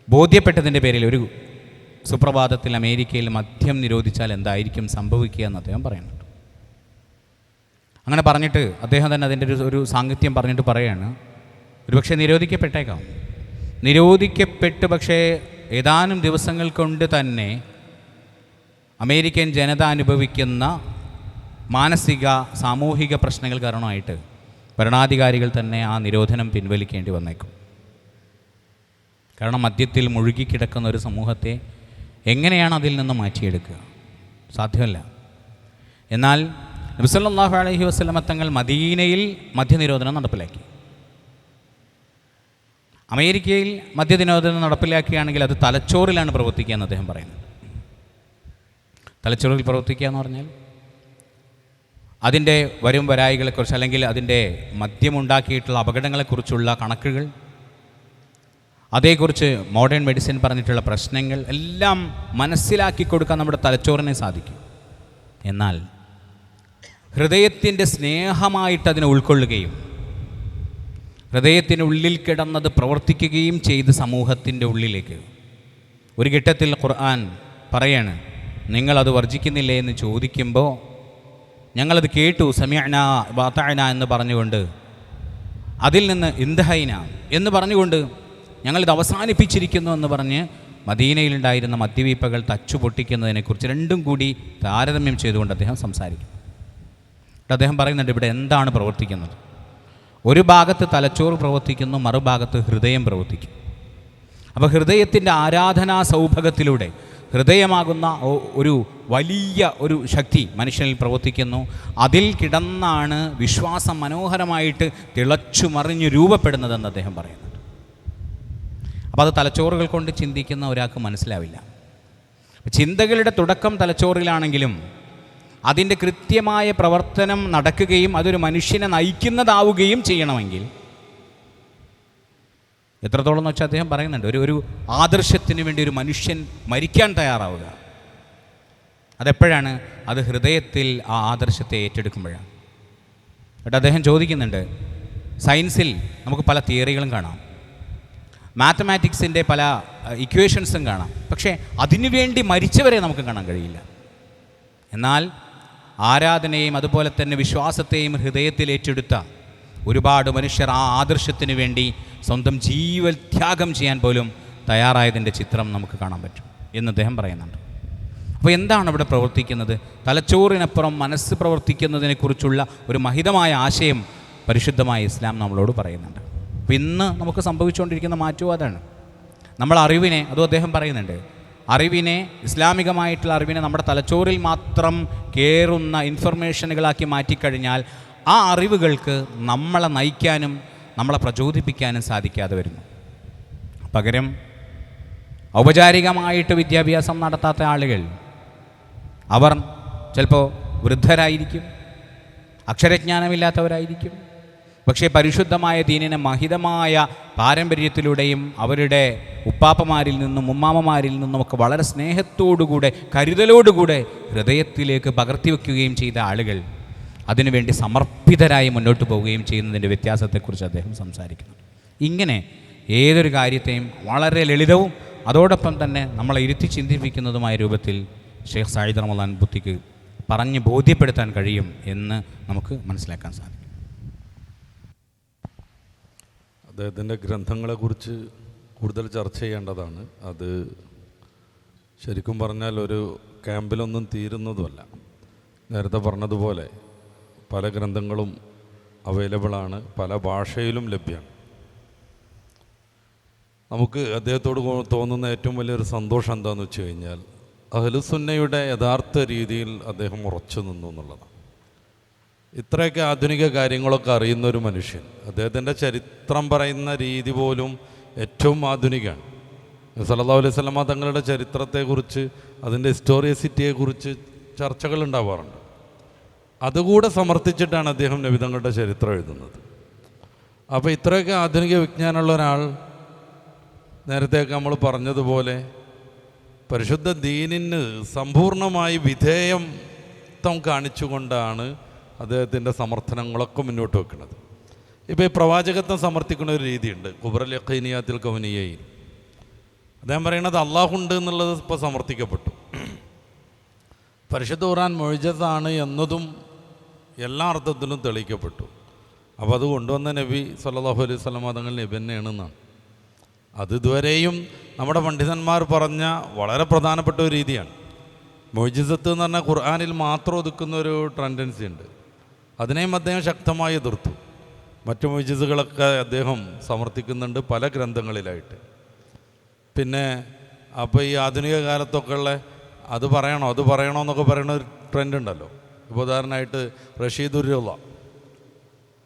ബോധ്യപ്പെട്ടതിൻ്റെ പേരിൽ ഒരു സുപ്രഭാതത്തിൽ അമേരിക്കയിൽ മദ്യം നിരോധിച്ചാൽ എന്തായിരിക്കും സംഭവിക്കുക എന്ന് അദ്ദേഹം പറയുന്നുണ്ട്. അങ്ങനെ പറഞ്ഞിട്ട് അദ്ദേഹം തന്നെ അതിൻ്റെ ഒരു സാങ്കത്യം പറഞ്ഞിട്ട് പറയുകയാണ്, ഒരുപക്ഷെ നിരോധിക്കപ്പെട്ടേക്കാം. നിരോധിക്കപ്പെട്ട് പക്ഷേ ഏതാനും ദിവസങ്ങൾ കൊണ്ട് തന്നെ അമേരിക്കൻ ജനത അനുഭവിക്കുന്ന മാനസിക സാമൂഹിക പ്രശ്നങ്ങൾ കാരണമായിട്ട് ഭരണാധികാരികൾ തന്നെ ആ നിരോധനം പിൻവലിക്കേണ്ടി വന്നേക്കും. കാരണം മദ്യത്തിൽ മുഴുകിക്കിടക്കുന്ന ഒരു സമൂഹത്തെ എങ്ങനെയാണ് അതിൽ നിന്ന് മാറ്റിയെടുക്കുക? സാധ്യമല്ല. എന്നാൽ നബി സല്ലല്ലാഹു അലൈഹി വസല്ലം തങ്ങൾ മദീനയിൽ മദ്യനിരോധനം നടപ്പിലാക്കി. അമേരിക്കയിൽ മദ്യനിരോധനം നടപ്പിലാക്കുകയാണെങ്കിൽ അത് തലച്ചോറിലാണ് പ്രവർത്തിക്കുക എന്ന് അദ്ദേഹം പറയുന്നത്. തലച്ചോറിൽ പ്രവർത്തിക്കുക എന്ന് പറഞ്ഞാൽ അതിൻ്റെ വരും വരായികളെക്കുറിച്ച്, അല്ലെങ്കിൽ അതിൻ്റെ മദ്യമുണ്ടാക്കിയിട്ടുള്ള അപകടങ്ങളെക്കുറിച്ചുള്ള കണക്കുകൾ, അതേക്കുറിച്ച് മോഡേൺ മെഡിസിൻ പറഞ്ഞിട്ടുള്ള പ്രശ്നങ്ങൾ എല്ലാം മനസ്സിലാക്കി കൊടുക്കാൻ നമ്മുടെ തലച്ചോറിനെ സാധിക്കും. എന്നാൽ ഹൃദയത്തിൻ്റെ സ്നേഹമായിട്ട് അതിനെ ഉൾക്കൊള്ളുകയും ഹൃദയത്തിനുള്ളിൽ കിടന്നത് പ്രവർത്തിക്കുകയും ചെയ്ത് സമൂഹത്തിൻ്റെ ഉള്ളിലേക്ക് ഒരു ഘട്ടത്തിൽ ഖുർആൻ പറയാണ്, നിങ്ങളത് വർജിക്കുന്നില്ലേ എന്ന് ചോദിക്കുമ്പോൾ ഞങ്ങളത് കേട്ടു, സമയന വാതഅന എന്ന് പറഞ്ഞുകൊണ്ട്, അതിൽ നിന്ന് ഇന്ദഹൈന എന്ന് പറഞ്ഞുകൊണ്ട് ഞങ്ങളിത് അവസാനിപ്പിച്ചിരിക്കുന്നു എന്ന് പറഞ്ഞ് മദീനയിലുണ്ടായിരുന്ന മദ്യവീപ്പകൾ തച്ചു പൊട്ടിക്കുന്നതിനെക്കുറിച്ച് രണ്ടും കൂടി താരതമ്യം ചെയ്തുകൊണ്ട് അദ്ദേഹം സംസാരിക്കും. അദ്ദേഹം പറയുന്നുണ്ട്, ഇവിടെ എന്താണ് പ്രവർത്തിക്കുന്നത്? ഒരു ഭാഗത്ത് തലച്ചോറ് പ്രവർത്തിക്കുന്നു, മറുഭാഗത്ത് ഹൃദയം പ്രവർത്തിക്കും. അപ്പോൾ ഹൃദയത്തിൻ്റെ ആരാധനാ സൗഭഗത്തിലൂടെ ഹൃദയമാകുന്ന ഒരു വലിയ ഒരു ശക്തി മനുഷ്യനിൽ പ്രവർത്തിക്കുന്നു. അതിൽ കിടന്നാണ് വിശ്വാസം മനോഹരമായിട്ട് തിളച്ചു മറിഞ്ഞ് രൂപപ്പെടുന്നതെന്ന് അദ്ദേഹം പറയുന്നുണ്ട്. അപ്പോൾ അത് തലച്ചോറുകൾ കൊണ്ട് ചിന്തിക്കുന്ന ഒരാൾക്ക് മനസ്സിലാവില്ല. ചിന്തകളുടെ തുടക്കം തലച്ചോറിലാണെങ്കിലും അതിൻ്റെ കൃത്യമായ പ്രവർത്തനം നടക്കുകയും അതൊരു മനുഷ്യനെ നയിക്കുന്നതാവുകയും ചെയ്യണമെങ്കിൽ എത്രത്തോളം എന്ന് വെച്ചാൽ അദ്ദേഹം പറയുന്നുണ്ട്, ഒരു ആദർശത്തിന് വേണ്ടി ഒരു മനുഷ്യൻ മരിക്കാൻ തയ്യാറാവുക. അതെപ്പോഴാണ്? അത് ഹൃദയത്തിൽ ആ ആദർശത്തെ ഏറ്റെടുക്കുമ്പോഴാണ്. എന്നിട്ട് അദ്ദേഹം ചോദിക്കുന്നുണ്ട്, സയൻസിൽ നമുക്ക് പല തിയറികളും കാണാം, മാത്തമാറ്റിക്സിൻ്റെ പല ഇക്വേഷൻസും കാണാം, പക്ഷേ അതിനുവേണ്ടി മരിച്ചവരെ നമുക്ക് കാണാൻ കഴിയില്ല. എന്നാൽ ആരാധനയും അതുപോലെ തന്നെ വിശ്വാസത്തെയും ഹൃദയത്തിൽ ഏറ്റെടുത്ത ഒരുപാട് മനുഷ്യർ ആ ആദർശത്തിന് വേണ്ടി സ്വന്തം ജീവത്യാഗം ചെയ്യാൻ പോലും തയ്യാറായതിൻ്റെ ചിത്രം നമുക്ക് കാണാൻ പറ്റും എന്ന് അദ്ദേഹം പറയുന്നുണ്ട്. അപ്പോൾ എന്താണ് ഇവിടെ പ്രവർത്തിക്കുന്നത്? തലച്ചോറിനപ്പുറം മനസ്സ് പ്രവർത്തിക്കുന്നതിനെക്കുറിച്ചുള്ള ഒരു മഹിതമായ ആശയം പരിശുദ്ധമായ ഇസ്ലാം നമ്മളോട് പറയുന്നുണ്ട്. അപ്പോൾ ഇന്ന് നമുക്ക് സംഭവിച്ചുകൊണ്ടിരിക്കുന്ന മാറ്റവും അതാണ്. നമ്മൾ അറിവിനെ, അതും അദ്ദേഹം പറയുന്നുണ്ട്, അറിവിനെ, ഇസ്ലാമികമായിട്ടുള്ള അറിവിനെ നമ്മുടെ തലച്ചോറിൽ മാത്രം കയറുന്ന ഇൻഫർമേഷനുകളാക്കി മാറ്റിക്കഴിഞ്ഞാൽ ആ അറിവുകൾക്ക് നമ്മളെ നയിക്കാനും നമ്മളെ പ്രചോദിപ്പിക്കാനും സാധിക്കാതെ വരുന്നു. പകരം ഔപചാരികമായിട്ട് വിദ്യാഭ്യാസം നടത്താത്ത ആളുകൾ, അവർ ചിലപ്പോൾ വൃദ്ധരായിരിക്കും, അക്ഷരജ്ഞാനമില്ലാത്തവരായിരിക്കും. പക്ഷേ പരിശുദ്ധമായ ദീനിനെ മഹിതമായ പാരമ്പര്യത്തിലൂടെയും അവരുടെ ഉപ്പാപ്പമാരിൽ നിന്നും ഉമ്മാമ്മമാരിൽ നിന്നുമൊക്കെ വളരെ സ്നേഹത്തോടുകൂടെ കരുതലോടുകൂടെ ഹൃദയത്തിലേക്ക് പകർത്തിവെക്കുകയും ചെയ്ത ആളുകൾ അതിനുവേണ്ടി സമർപ്പിതരായി മുന്നോട്ട് പോവുകയും ചെയ്യുന്നതിൻ്റെ വ്യത്യാസത്തെക്കുറിച്ച് അദ്ദേഹം സംസാരിക്കുന്നു. ഇങ്ങനെ ഏതൊരു കാര്യത്തെയും വളരെ ലളിതവും അതോടൊപ്പം തന്നെ നമ്മളെ ഇരുത്തി ചിന്തിപ്പിക്കുന്നതുമായ രൂപത്തിൽ ഷെയ്ഖ് സഈദ് റമദാൻ ബുത്തിക്ക് പറഞ്ഞ് ബോധ്യപ്പെടുത്താൻ കഴിയും എന്ന് നമുക്ക് മനസ്സിലാക്കാൻ സാധിക്കും. അദ്ദേഹത്തിൻ്റെ ഗ്രന്ഥങ്ങളെക്കുറിച്ച് കൂടുതൽ ചർച്ച ചെയ്യേണ്ടതാണ്. അത് ശരിക്കും പറഞ്ഞാൽ ഒരു ക്യാമ്പിലൊന്നും തീരുന്നതുമല്ല. നേരത്തെ പറഞ്ഞതുപോലെ പല ഗ്രന്ഥങ്ങളും അവൈലബിളാണ്, പല ഭാഷയിലും ലഭ്യമാണ്. നമുക്ക് അദ്ദേഹത്തോട് തോന്നുന്ന ഏറ്റവും വലിയൊരു സന്തോഷം എന്താണെന്ന് വെച്ച് കഴിഞ്ഞാൽ അഹ്ലുസുന്നയുടെ യഥാർത്ഥ രീതിയിൽ അദ്ദേഹം ഉറച്ചു നിന്നു എന്നുള്ളതാണ്. ഇത്രയൊക്കെ ആധുനിക കാര്യങ്ങളൊക്കെ അറിയുന്ന ഒരു മനുഷ്യൻ, അദ്ദേഹത്തിൻ്റെ ചരിത്രം പറയുന്ന രീതി പോലും ഏറ്റവും ആധുനികമാണ്. സല്ലല്ലാഹു അലൈഹി വസല്ലമ തങ്ങളുടെ ചരിത്രത്തെക്കുറിച്ച്, അതിൻ്റെ ഹിസ്റ്റോറിയസിറ്റിയെക്കുറിച്ച് ചർച്ചകൾ ഉണ്ടാവാറുണ്ട്. അതുകൂടെ സമർത്ഥിച്ചിട്ടാണ് അദ്ദേഹം നബി തങ്ങളുടെ ചരിത്രം എഴുതുന്നത്. അപ്പോൾ ഇത്രയൊക്കെ ആധുനിക വിജ്ഞാനമുള്ള ഒരാൾ, നേരത്തെയൊക്കെ നമ്മൾ പറഞ്ഞതുപോലെ പരിശുദ്ധ ദീനിന് സമ്പൂർണ്ണമായി വിധേയത്വം കാണിച്ചുകൊണ്ടാണ് അദ്ദേഹത്തിൻ്റെ സമർത്ഥനങ്ങളൊക്കെ മുന്നോട്ട് വെക്കുന്നത്. ഇപ്പോൾ ഈ പ്രവാചകത്വം സമർത്ഥിക്കുന്ന ഒരു രീതിയുണ്ട്, ഖുബ്റൽ യഖീനിയാത്തിൽ കൗനിയയിൽ. അദ്ദേഹം പറയുന്നത് അള്ളാഹുണ്ട് എന്നുള്ളത് ഇപ്പോൾ സമർത്ഥിക്കപ്പെട്ടു. പരിശുദ്ധ ഖുർആൻ മുഅ്ജിസാണ് എന്നതും എല്ലാ അർത്ഥത്തിലും തെളിയിക്കപ്പെട്ടു. അപ്പോൾ അത് കൊണ്ടുവന്ന നബി സല്ലല്ലാഹു അലൈഹി വസല്ലം തങ്ങൾ നബി തന്നെയാണെന്നാണ്. അത് ഇതുവരെയും നമ്മുടെ പണ്ഡിതന്മാർ പറഞ്ഞ വളരെ പ്രധാനപ്പെട്ട ഒരു രീതിയാണ്. മുഅ്ജിസത്ത് എന്ന് പറഞ്ഞാൽ ഖുർആനിൽ മാത്രം ഒതുക്കുന്ന ഒരു ടെൻഡൻസി ഉണ്ട്. അതിനെയും അദ്ദേഹം ശക്തമായി എതിർത്തു. മറ്റു മുഅ്ജിസകളൊക്കെ അദ്ദേഹം സമർത്ഥിക്കുന്നുണ്ട് പല ഗ്രന്ഥങ്ങളിലായിട്ട്. പിന്നെ അപ്പോൾ ഈ ആധുനിക കാലത്തൊക്കെ ഉള്ള അത് പറയണോ എന്നൊക്കെ പറയുന്ന ഒരു ട്രെൻഡ് ഉണ്ടല്ലോ. ഇപ്പോൾ ഉദാഹരണമായിട്ട് റഷീദുർ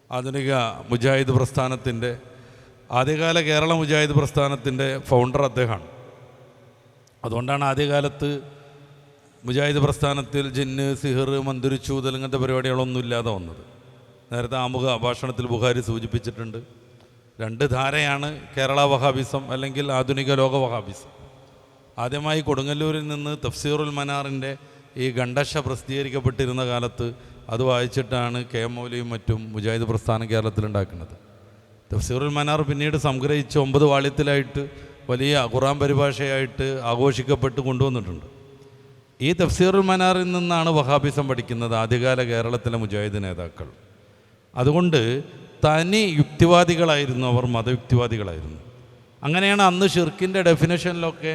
ആധുനിക മുജാഹിദ് പ്രസ്ഥാനത്തിൻ്റെ, ആദ്യകാല കേരള മുജാഹിദ് പ്രസ്ഥാനത്തിൻ്റെ ഫൗണ്ടർ അദ്ദേഹമാണ്. അതുകൊണ്ടാണ് ആദ്യകാലത്ത് മുജാഹിദ് പ്രസ്ഥാനത്തിൽ ജിന്ന്, സിഹിർ, മന്ദിരിച്ചൂതൽ ഇങ്ങനത്തെ പരിപാടികളൊന്നും ഇല്ലാതെ വന്നത്. നേരത്തെ ആമുഖ ഭാഷണത്തിൽ ബുഖാരി സൂചിപ്പിച്ചിട്ടുണ്ട്. രണ്ട് ധാരയാണ് കേരള വഹാബിസം അല്ലെങ്കിൽ ആധുനിക ലോക വഹാബിസം. ആദ്യമായി കൊടുങ്ങല്ലൂരിൽ നിന്ന് തഫ്സീറുൽ മനാറിൻ്റെ ഈ ഖണ്ഡശ പ്രസിദ്ധീകരിക്കപ്പെട്ടിരുന്ന കാലത്ത് അത് വായിച്ചിട്ടാണ് കെ എം മൗലവിയും മറ്റും മുജാഹിദ് പ്രസ്ഥാനം കേരളത്തിലുണ്ടാക്കുന്നത്. തഫ്സീറുൽ മനാർ പിന്നീട് സംഗ്രഹിച്ച് 9 വാള്യത്തിലായിട്ട് വലിയ ഖുർആൻ പരിഭാഷയായിട്ട് ആഘോഷിക്കപ്പെട്ട് കൊണ്ടുവന്നിട്ടുണ്ട്. ഈ തഫ്സീറുൽ മനാറിൽ നിന്നാണ് വഹാബിസം പഠിക്കുന്നത് ആദ്യകാല കേരളത്തിലെ മുജാഹിദ് നേതാക്കൾ. അതുകൊണ്ട് തനി യുക്തിവാദികളായിരുന്നു അവർ, മതയുക്തിവാദികളായിരുന്നു. അങ്ങനെയാണ് അന്ന് ഷിർക്കിൻ്റെ ഡെഫിനേഷനിലൊക്കെ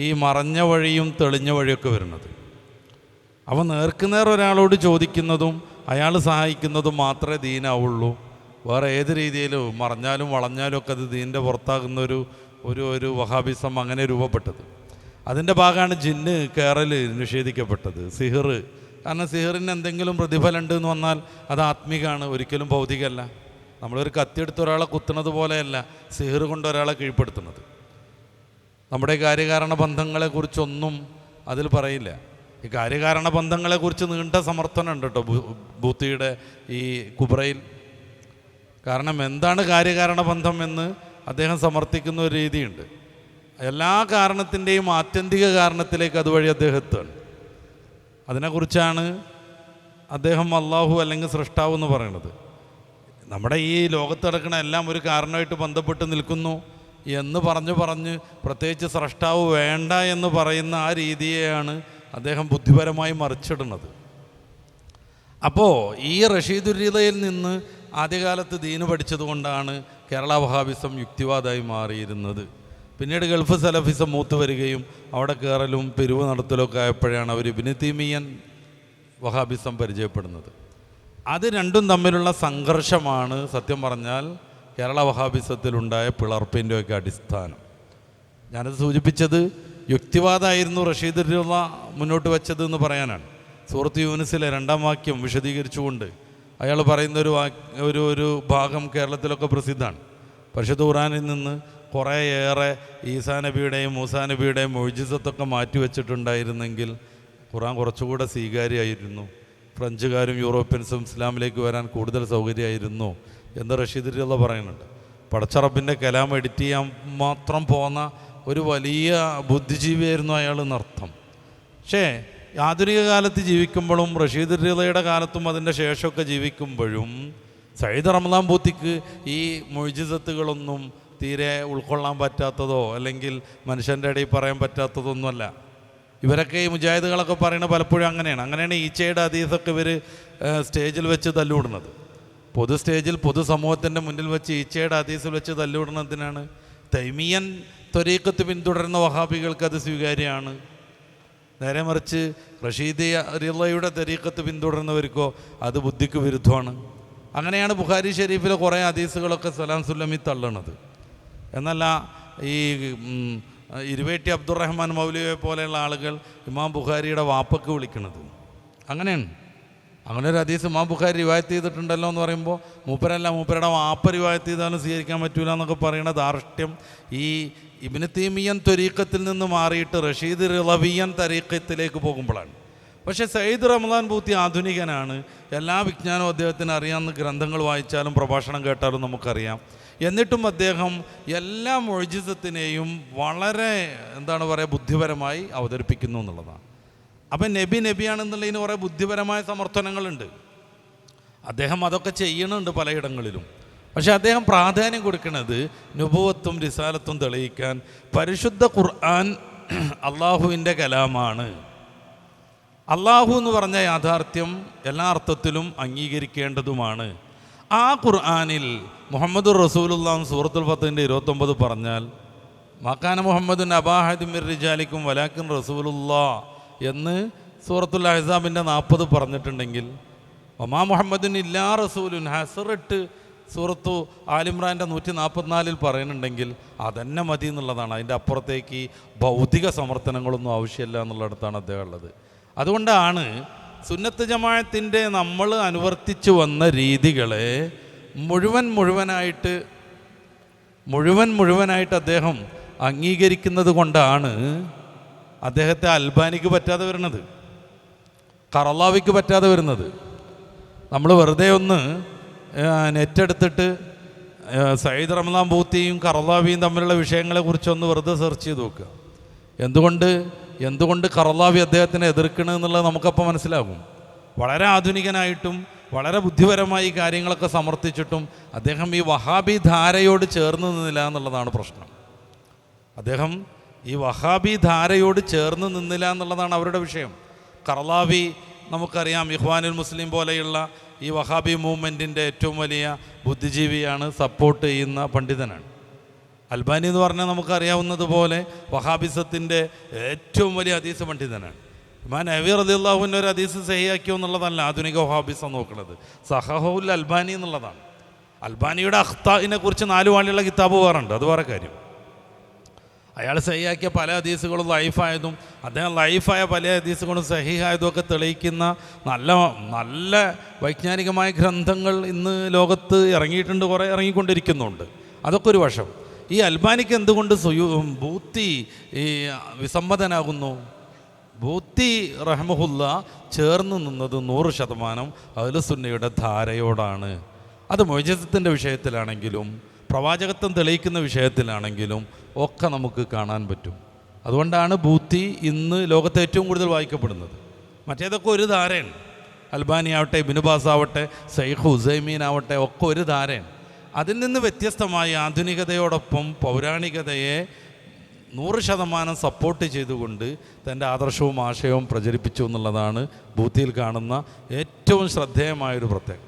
ഈ മറഞ്ഞ വഴിയും തെളിഞ്ഞ വഴിയൊക്കെ വരുന്നത്. അവ നേർക്കുനേർ ഒരാളോട് ചോദിക്കുന്നതും അയാൾ സഹായിക്കുന്നതും മാത്രമേ ദീനാവുള്ളൂ. വേറെ ഏത് രീതിയിലും മറഞ്ഞാലും വളഞ്ഞാലും ഒക്കെ അത് ദീനിൻ്റെ പുറത്താകുന്ന ഒരു വഹാബിസം അങ്ങനെ രൂപപ്പെട്ടത്. അതിൻ്റെ ഭാഗമാണ് ജിന്ന് കയറൽ നിഷേധിക്കപ്പെട്ടത്, സിഹിർ. കാരണം സിഹിറിന് എന്തെങ്കിലും പ്രതിഫലം ഉണ്ട് എന്ന് വന്നാൽ അത് ആത്മികമാണ്, ഒരിക്കലും ഭൗതികമല്ല. നമ്മളൊരു കത്തിയെടുത്ത് ഒരാളെ കുത്തുന്നത് പോലെയല്ല സിഹിർ കൊണ്ട് ഒരാളെ കീഴ്പ്പെടുത്തുന്നത്. നമ്മുടെ കാര്യകാരണ ബന്ധങ്ങളെക്കുറിച്ചൊന്നും അതിൽ പറയില്ല. ഈ കാര്യകാരണ ബന്ധങ്ങളെക്കുറിച്ച് നീണ്ട സമർത്ഥനമുണ്ട് കേട്ടോ ബൂത്തിയുടെ ഈ കുബ്രയിൽ. കാരണം എന്താണ് കാര്യകാരണ ബന്ധം എന്ന് അദ്ദേഹം സമർത്ഥിക്കുന്ന ഒരു രീതിയുണ്ട്. എല്ലാ കാരണത്തിൻ്റെയും ആത്യന്തിക കാരണത്തിലേക്ക് അതുവഴി അദ്ദേഹം എത്തുകയാണ്. അതിനെക്കുറിച്ചാണ് അദ്ദേഹം അള്ളാഹു അല്ലെങ്കിൽ സൃഷ്ടാവ് എന്ന് പറയുന്നത്. നമ്മുടെ ഈ ലോകത്ത് നടക്കുന്ന എല്ലാം ഒരു കാരണമായിട്ട് ബന്ധപ്പെട്ട് നിൽക്കുന്നു എന്ന് പറഞ്ഞ് പ്രത്യേകിച്ച് സൃഷ്ടാവ് വേണ്ട എന്ന് പറയുന്ന ആ രീതിയെയാണ് അദ്ദേഹം ബുദ്ധിപരമായി മറിച്ചിടുന്നത്. അപ്പോൾ ഈ റഷീദുരീതയിൽ നിന്ന് ആദ്യകാലത്ത് ദീന് പഠിച്ചതുകൊണ്ടാണ് കേരള വഹാബിസം യുക്തിവാദമായി മാറിയിരുന്നത്. പിന്നീട് ഗൾഫ് സലഫിസം മൂത്ത് വരികയും അവിടെ കയറലും പിരിവ് നടത്തലൊക്കെ ആയപ്പോഴാണ് അവർ ഇബ്നു തൈമിയ്യൻ വഹാബിസം പരിചയപ്പെടുന്നത്. അത് രണ്ടും തമ്മിലുള്ള സംഘർഷമാണ് സത്യം പറഞ്ഞാൽ കേരള വഹാബിസത്തിലുണ്ടായ പിളർപ്പിൻ്റെയൊക്കെ അടിസ്ഥാനം. ഞാനത് സൂചിപ്പിച്ചത് യുക്തിവാദമായിരുന്നു റഷീദുള്ള മുന്നോട്ട് വെച്ചത് എന്ന് പറയാനാണ്. സൂറത്ത് യൂനുസിലെ 2-ാം വാക്യം വിശദീകരിച്ചുകൊണ്ട് അയാൾ പറയുന്ന ഒരു ഭാഗം കേരളത്തിലൊക്കെ പ്രസിദ്ധമാണ്. പരിശുദ്ധ ഖുർആനിൽ നിന്ന് കുറേയേറെ ഈസാ നബിയുടെയും മൂസാ നബിയുടെയും മുഅ്ജിസത്തൊക്കെ മാറ്റിവെച്ചിട്ടുണ്ടായിരുന്നെങ്കിൽ ഖുർആൻ കുറച്ചുകൂടെ സ്വീകാര്യമായിരുന്നു. ഫ്രഞ്ചുകാരും യൂറോപ്യൻസും ഇസ്ലാമിലേക്ക് വരാൻ കൂടുതൽ സൗകര്യമായിരുന്നു എന്ന് റഷീദ് റളിയല്ലാഹു അൻഹു പറയുന്നുണ്ട്. പടച്ചറബിൻ്റെ കലാം എഡിറ്റ് ചെയ്യാൻ മാത്രം പോന്ന ഒരു വലിയ ബുദ്ധിജീവിയായിരുന്നു അയാൾ എന്നർത്ഥം. പക്ഷേ ആധുനിക കാലത്ത് ജീവിക്കുമ്പോഴും റഷീദ് റളിയയുടെ കാലത്തും അതിൻ്റെ ശേഷമൊക്കെ ജീവിക്കുമ്പോഴും സയ്യിദ് റമദാൻ പൂത്തിക്ക് ഈ മുഅ്ജിസത്തുകളൊന്നും തീരെ ഉൾക്കൊള്ളാൻ പറ്റാത്തതോ അല്ലെങ്കിൽ മനുഷ്യൻ്റെ ഇടയിൽ പറയാൻ പറ്റാത്തതൊന്നുമല്ല. ഇവരൊക്കെ ഈ മുജാഹിദുകളൊക്കെ പറയുന്നത് പലപ്പോഴും അങ്ങനെയാണ് ഈച്ചയുടെ ഹദീസൊക്കെ ഇവർ സ്റ്റേജിൽ വെച്ച് തല്ലുവിടുന്നത്. പൊതു സ്റ്റേജിൽ പൊതുസമൂഹത്തിൻ്റെ മുന്നിൽ വെച്ച് ഈച്ചയുടെ ഹദീസിൽ വെച്ച് തല്ലുവിടുന്നതിനാണ്. തൈമിയൻ ത്വരീഖത്ത് പിന്തുടരുന്ന വഹാബികൾക്ക് അത് സ്വീകാര്യമാണ്. നേരെ മറിച്ച് റഷീദി റളിയയുടെ തരീഖത്ത് പിന്തുടരുന്നവർക്കോ അത് ബുദ്ധിക്ക് വിരുദ്ധമാണ്. അങ്ങനെയാണ് ബുഖാരി ഷരീഫിലെ കുറേ ഹദീസുകളൊക്കെ സലാം സുല്ലമി തള്ളണത്. എന്നല്ല ഈ ഇരുവേട്ടി അബ്ദുറഹ്മാൻ മൗലവിയെ പോലെയുള്ള ആളുകൾ ഇമാം ബുഖാരിയുടെ വാപ്പക്ക് വിളിക്കുന്നത്. അങ്ങനെയാണ്. അങ്ങനെ ഒരു ഹദീസ് ഇമാം ബുഖാരി റിവായത്ത് ചെയ്തിട്ടുണ്ടല്ലോ എന്ന് പറയുമ്പോൾ മൂപ്പരുടെ വാപ്പ റിവായത്ത് ചെയ്താലും സ്വീകരിക്കാൻ പറ്റൂല എന്നൊക്കെ പറയുന്ന ധാർഷ്ട്യം ഈ ഇബ്നു തൈമിയ്യൻ ത്വരീഖത്തിൽ നിന്ന് മാറിയിട്ട് റഷീദ് റളവിയൻ തരീഖത്തിലേക്ക് പോകുമ്പോഴാണ്. പക്ഷേ സയ്യിദ് റമദാൻ പൂത്തി ആധുനികനാണ്. എല്ലാ വിജ്ഞാനവും അദ്ദേഹത്തിന് അറിയാവുന്ന ഗ്രന്ഥങ്ങൾ വായിച്ചാലും പ്രഭാഷണം കേട്ടാലും നമുക്കറിയാം. എന്നിട്ടും അദ്ദേഹം എല്ലാ മുഅ്ജിസത്തിനെയും വളരെ ബുദ്ധിപരമായി അവതരിപ്പിക്കുന്നു എന്നുള്ളതാണ്. അപ്പം നബിയാണെന്നുള്ളതിന് കുറേ ബുദ്ധിപരമായ സമർത്ഥനങ്ങളുണ്ട്. അദ്ദേഹം അതൊക്കെ ചെയ്യുന്നുണ്ട് പലയിടങ്ങളിലും. പക്ഷെ അദ്ദേഹം പ്രാധാന്യം കൊടുക്കുന്നത് നുബുവത്തും റിസാലത്തും തെളിയിക്കാൻ പരിശുദ്ധ ഖുർആൻ അള്ളാഹുവിൻ്റെ കലാമാണ്. അള്ളാഹു എന്ന് പറഞ്ഞ യാഥാർത്ഥ്യം എല്ലാ അർത്ഥത്തിലും അംഗീകരിക്കേണ്ടതുമാണ്. ആ ഖുർആനിൽ മുഹമ്മദുർ റസൂലുള്ളാഹി സൂറത്തുൽ ഫത്ഹിൻ്റെ 29 പറഞ്ഞാൽ മക്കാന മുഹമ്മദുൻ അബാഹദിൻ മിർ റിജാലിക്കും വലാക്കിൻ റസൂലുള്ളാഹ് എന്ന് സൂറത്തുൽ അഹ്സാബിൻ്റെ 40 പറഞ്ഞിട്ടുണ്ടെങ്കിൽ ഒമാ മുഹമ്മദുൻ ഇല്ലാ റസൂലുൻ ഹസറിട്ട് സൂറത്തു ആലിമ്രാൻ്റെ 144 പറയുന്നുണ്ടെങ്കിൽ അതന്നെ മതി എന്നുള്ളതാണ്. അതിൻ്റെ അപ്പുറത്തേക്ക് ഭൗതിക സമർത്ഥനങ്ങളൊന്നും ആവശ്യമില്ല എന്നുള്ളിടത്താണ് അദ്ദേഹം ഉള്ളത്. അതുകൊണ്ടാണ് സുന്നത്ത് ജമാഅത്തിൻ്റെ നമ്മൾ അനുവർത്തിച്ചു വന്ന രീതികളെ മുഴുവനായിട്ട് അദ്ദേഹം അംഗീകരിക്കുന്നത് കൊണ്ടാണ് അദ്ദേഹത്തെ അൽബാനിക്ക് പറ്റാതെ വരുന്നത്, ഖറളാവിക്ക് പറ്റാതെ വരുന്നത്. നമ്മൾ വെറുതെ ഒന്ന് നെറ്റെടുത്തിട്ട് സയ്യിദ് റമദാൻ പൂത്തിയും ഖറളാവിയും തമ്മിലുള്ള വിഷയങ്ങളെക്കുറിച്ചൊന്ന് വെറുതെ സെർച്ച് ചെയ്ത് നോക്കുക. എന്തുകൊണ്ട് ഖറളാവി അദ്ദേഹത്തിനെ എതിർക്കണമെന്നുള്ളത് നമുക്കപ്പോൾ മനസ്സിലാകും. വളരെ ആധുനികനായിട്ടും വളരെ ബുദ്ധിപരമായി കാര്യങ്ങളൊക്കെ സമർത്ഥിച്ചിട്ടും അദ്ദേഹം ഈ വഹാബി ധാരയോട് ചേർന്ന് നിന്നില്ല എന്നുള്ളതാണ് പ്രശ്നം. അദ്ദേഹം ഈ വഹാബി ധാരയോട് ചേർന്ന് നിന്നില്ല എന്നുള്ളതാണ് അവരുടെ വിഷയം. ഖറളാവി നമുക്കറിയാം, ഇഖ്വാനുൽ മുസ്ലിം പോലെയുള്ള ഈ വഹാബി മൂവ്മെൻറ്റിൻ്റെ ഏറ്റവും വലിയ ബുദ്ധിജീവിയാണ്, സപ്പോർട്ട് ചെയ്യുന്ന പണ്ഡിതനാണ്. അൽബാനി എന്ന് പറഞ്ഞാൽ നമുക്കറിയാവുന്നതുപോലെ വഹാബിസത്തിൻ്റെ ഏറ്റവും വലിയ ഹദീസ് പണ്ഡിതനാണ്. ഇമാം നവവി റളിയല്ലാഹു അൻഹു ഒരു ഹദീസ് സഹിയാക്കിയോ എന്നുള്ളതല്ല ആധുനിക വഹാബിസം നോക്കുന്നത്, സഹഹുൽ അൽബാനി എന്നുള്ളതാണ്. അൽബാനിയുടെ അഖ്താഇനെ കുറിച്ച് 4 വാള്യമുള്ള കിതാബ് വേറുണ്ട്, അത് വേറെ കാര്യം. അയാൾ സഹിയാക്കിയ പല ഹദീസുകളും ലൈഫായതും അദ്ദേഹം ലൈഫായ പല ഹദീസുകളും സഹിഹായതും ഒക്കെ തെളിയിക്കുന്ന നല്ല വൈജ്ഞാനികമായ ഗ്രന്ഥങ്ങൾ ഇന്ന് ലോകത്ത് ഇറങ്ങിയിട്ടുണ്ട്, കുറേ ഇറങ്ങിക്കൊണ്ടിരിക്കുന്നുണ്ട്. അതൊക്കെ ഒരു വശം. ഈ അൽബാനിക്ക് എന്തുകൊണ്ട് ബൂത്തി വിസമ്മതനാകുന്നു? ബൂത്തി റഹ്മഹുല്ല ചേർന്ന് നിന്നത് 100% അഹ്ലുസുന്നയുടെ ധാരയോടാണ്. അത് മുഅ്ജിസത്തിൻ്റെ വിഷയത്തിലാണെങ്കിലും പ്രവാചകത്വം തെളിയിക്കുന്ന വിഷയത്തിലാണെങ്കിലും ഒക്കെ നമുക്ക് കാണാൻ പറ്റും. അതുകൊണ്ടാണ് ബൂത്തി ഇന്ന് ലോകത്തെ ഏറ്റവും കൂടുതൽ വായിക്കപ്പെടുന്നത്. മറ്റേതൊക്കെ ഒരു ധാരയാണ്. അൽബാനി ആവട്ടെ, ഇബ്നു ബാസ് ആവട്ടെ, ശൈഖ് ഉസൈമീൻ ആവട്ടെ, ഒക്കെ ഒരു ധാരയാണ്. അതിൽ നിന്ന് വ്യത്യസ്തമായി ആധുനികതയോടൊപ്പം പൗരാണികതയെ 100% സപ്പോർട്ട് ചെയ്തുകൊണ്ട് തൻ്റെ ആദർശവും ആശയവും പ്രചരിപ്പിച്ചു എന്നുള്ളതാണ് ബൂത്തിയിൽ കാണുന്ന ഏറ്റവും ശ്രദ്ധേയമായൊരു പ്രത്യേകത.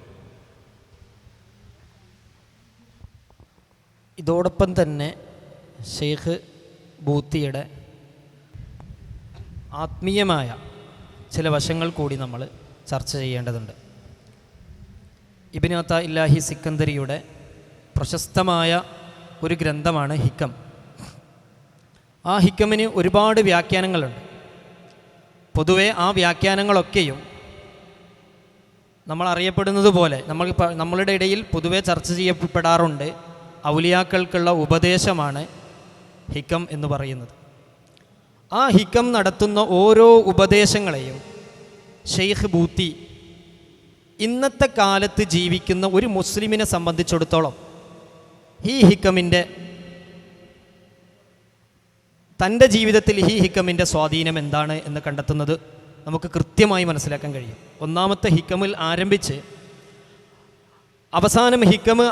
ഇതോടൊപ്പം തന്നെ ഷെയ്ഖ് ബൂത്തിയുടെ ആത്മീയമായ ചില വശങ്ങൾ കൂടി നമ്മൾ ചർച്ച ചെയ്യേണ്ടതുണ്ട്. ഇബ്നു അത്താഇല്ലാഹി സിക്കന്ദരിയുടെ പ്രശസ്തമായ ഒരു ഗ്രന്ഥമാണ് ഹിക്കം. ആ ഹിക്കമിന് ഒരുപാട് വ്യാഖ്യാനങ്ങളുണ്ട്. പൊതുവെ ആ വ്യാഖ്യാനങ്ങളൊക്കെയും നമ്മൾ അറിയപ്പെടുന്നത് പോലെ നമ്മളുടെ ഇടയിൽ പൊതുവെ ചർച്ച ചെയ്യപ്പെടാറുണ്ട്. ഔലിയാക്കൾക്കുള്ള ഉപദേശമാണ് ഹിക്കം എന്ന് പറയുന്നത്. ആ ഹിക്കം നടത്തുന്ന ഓരോ ഉപദേശങ്ങളെയും ഷെയ്ഖ് ബൂത്തി ഇന്നത്തെ കാലത്ത് ജീവിക്കുന്ന ഒരു മുസ്ലിമിനെ സംബന്ധിച്ചിടത്തോളം ഈ ഹിക്കമിൻ്റെ തൻ്റെ ജീവിതത്തിൽ ഈ ഹിക്കമിൻ്റെ സ്വാധീനം എന്താണ് എന്ന് കണ്ടെത്തുന്നത് നമുക്ക് കൃത്യമായി മനസ്സിലാക്കാൻ കഴിയും. ഒന്നാമത്തെ ഹിക്കമിൽ ആരംഭിച്ച് ഹിക്കമ്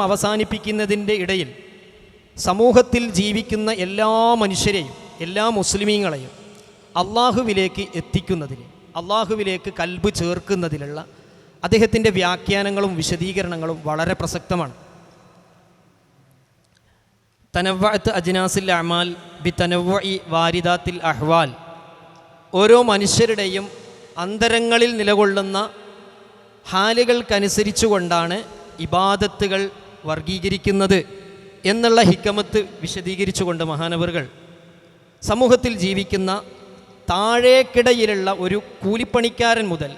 അവസാനിപ്പിക്കുന്നതിൻ്റെ ഇടയിൽ സമൂഹത്തിൽ ജീവിക്കുന്ന എല്ലാ മനുഷ്യരെയും എല്ലാ മുസ്ലിമീങ്ങളെയും അള്ളാഹുവിലേക്ക് എത്തിക്കുന്നതിന്, അള്ളാഹുവിലേക്ക് കൽബ് ചേർക്കുന്നതിലുള്ള അദ്ദേഹത്തിൻ്റെ വ്യാഖ്യാനങ്ങളും വിശദീകരണങ്ങളും വളരെ പ്രസക്തമാണ്. തനവ്വഅത്ത് അജ്നാസിൽ അഅമാൽ ബി തനവ്വുഇ വാരിദാത്തിൽ അഹ്വാൽ, ഓരോ മനുഷ്യരുടെയും അന്തരങ്ങളിൽ നിലകൊള്ളുന്ന ഹാലുകൾക്കനുസരിച്ചു കൊണ്ടാണ് ഇബാദത്തുകൾ വർഗീകരിക്കുന്നത് എന്നുള്ള ഹിക്കമത്ത് വിശദീകരിച്ചുകൊണ്ട് മഹാനവറുകൾ സമൂഹത്തിൽ ജീവിക്കുന്ന താഴേക്കിടയിലുള്ള ഒരു കൂലിപ്പണിക്കാരൻ മുതൽ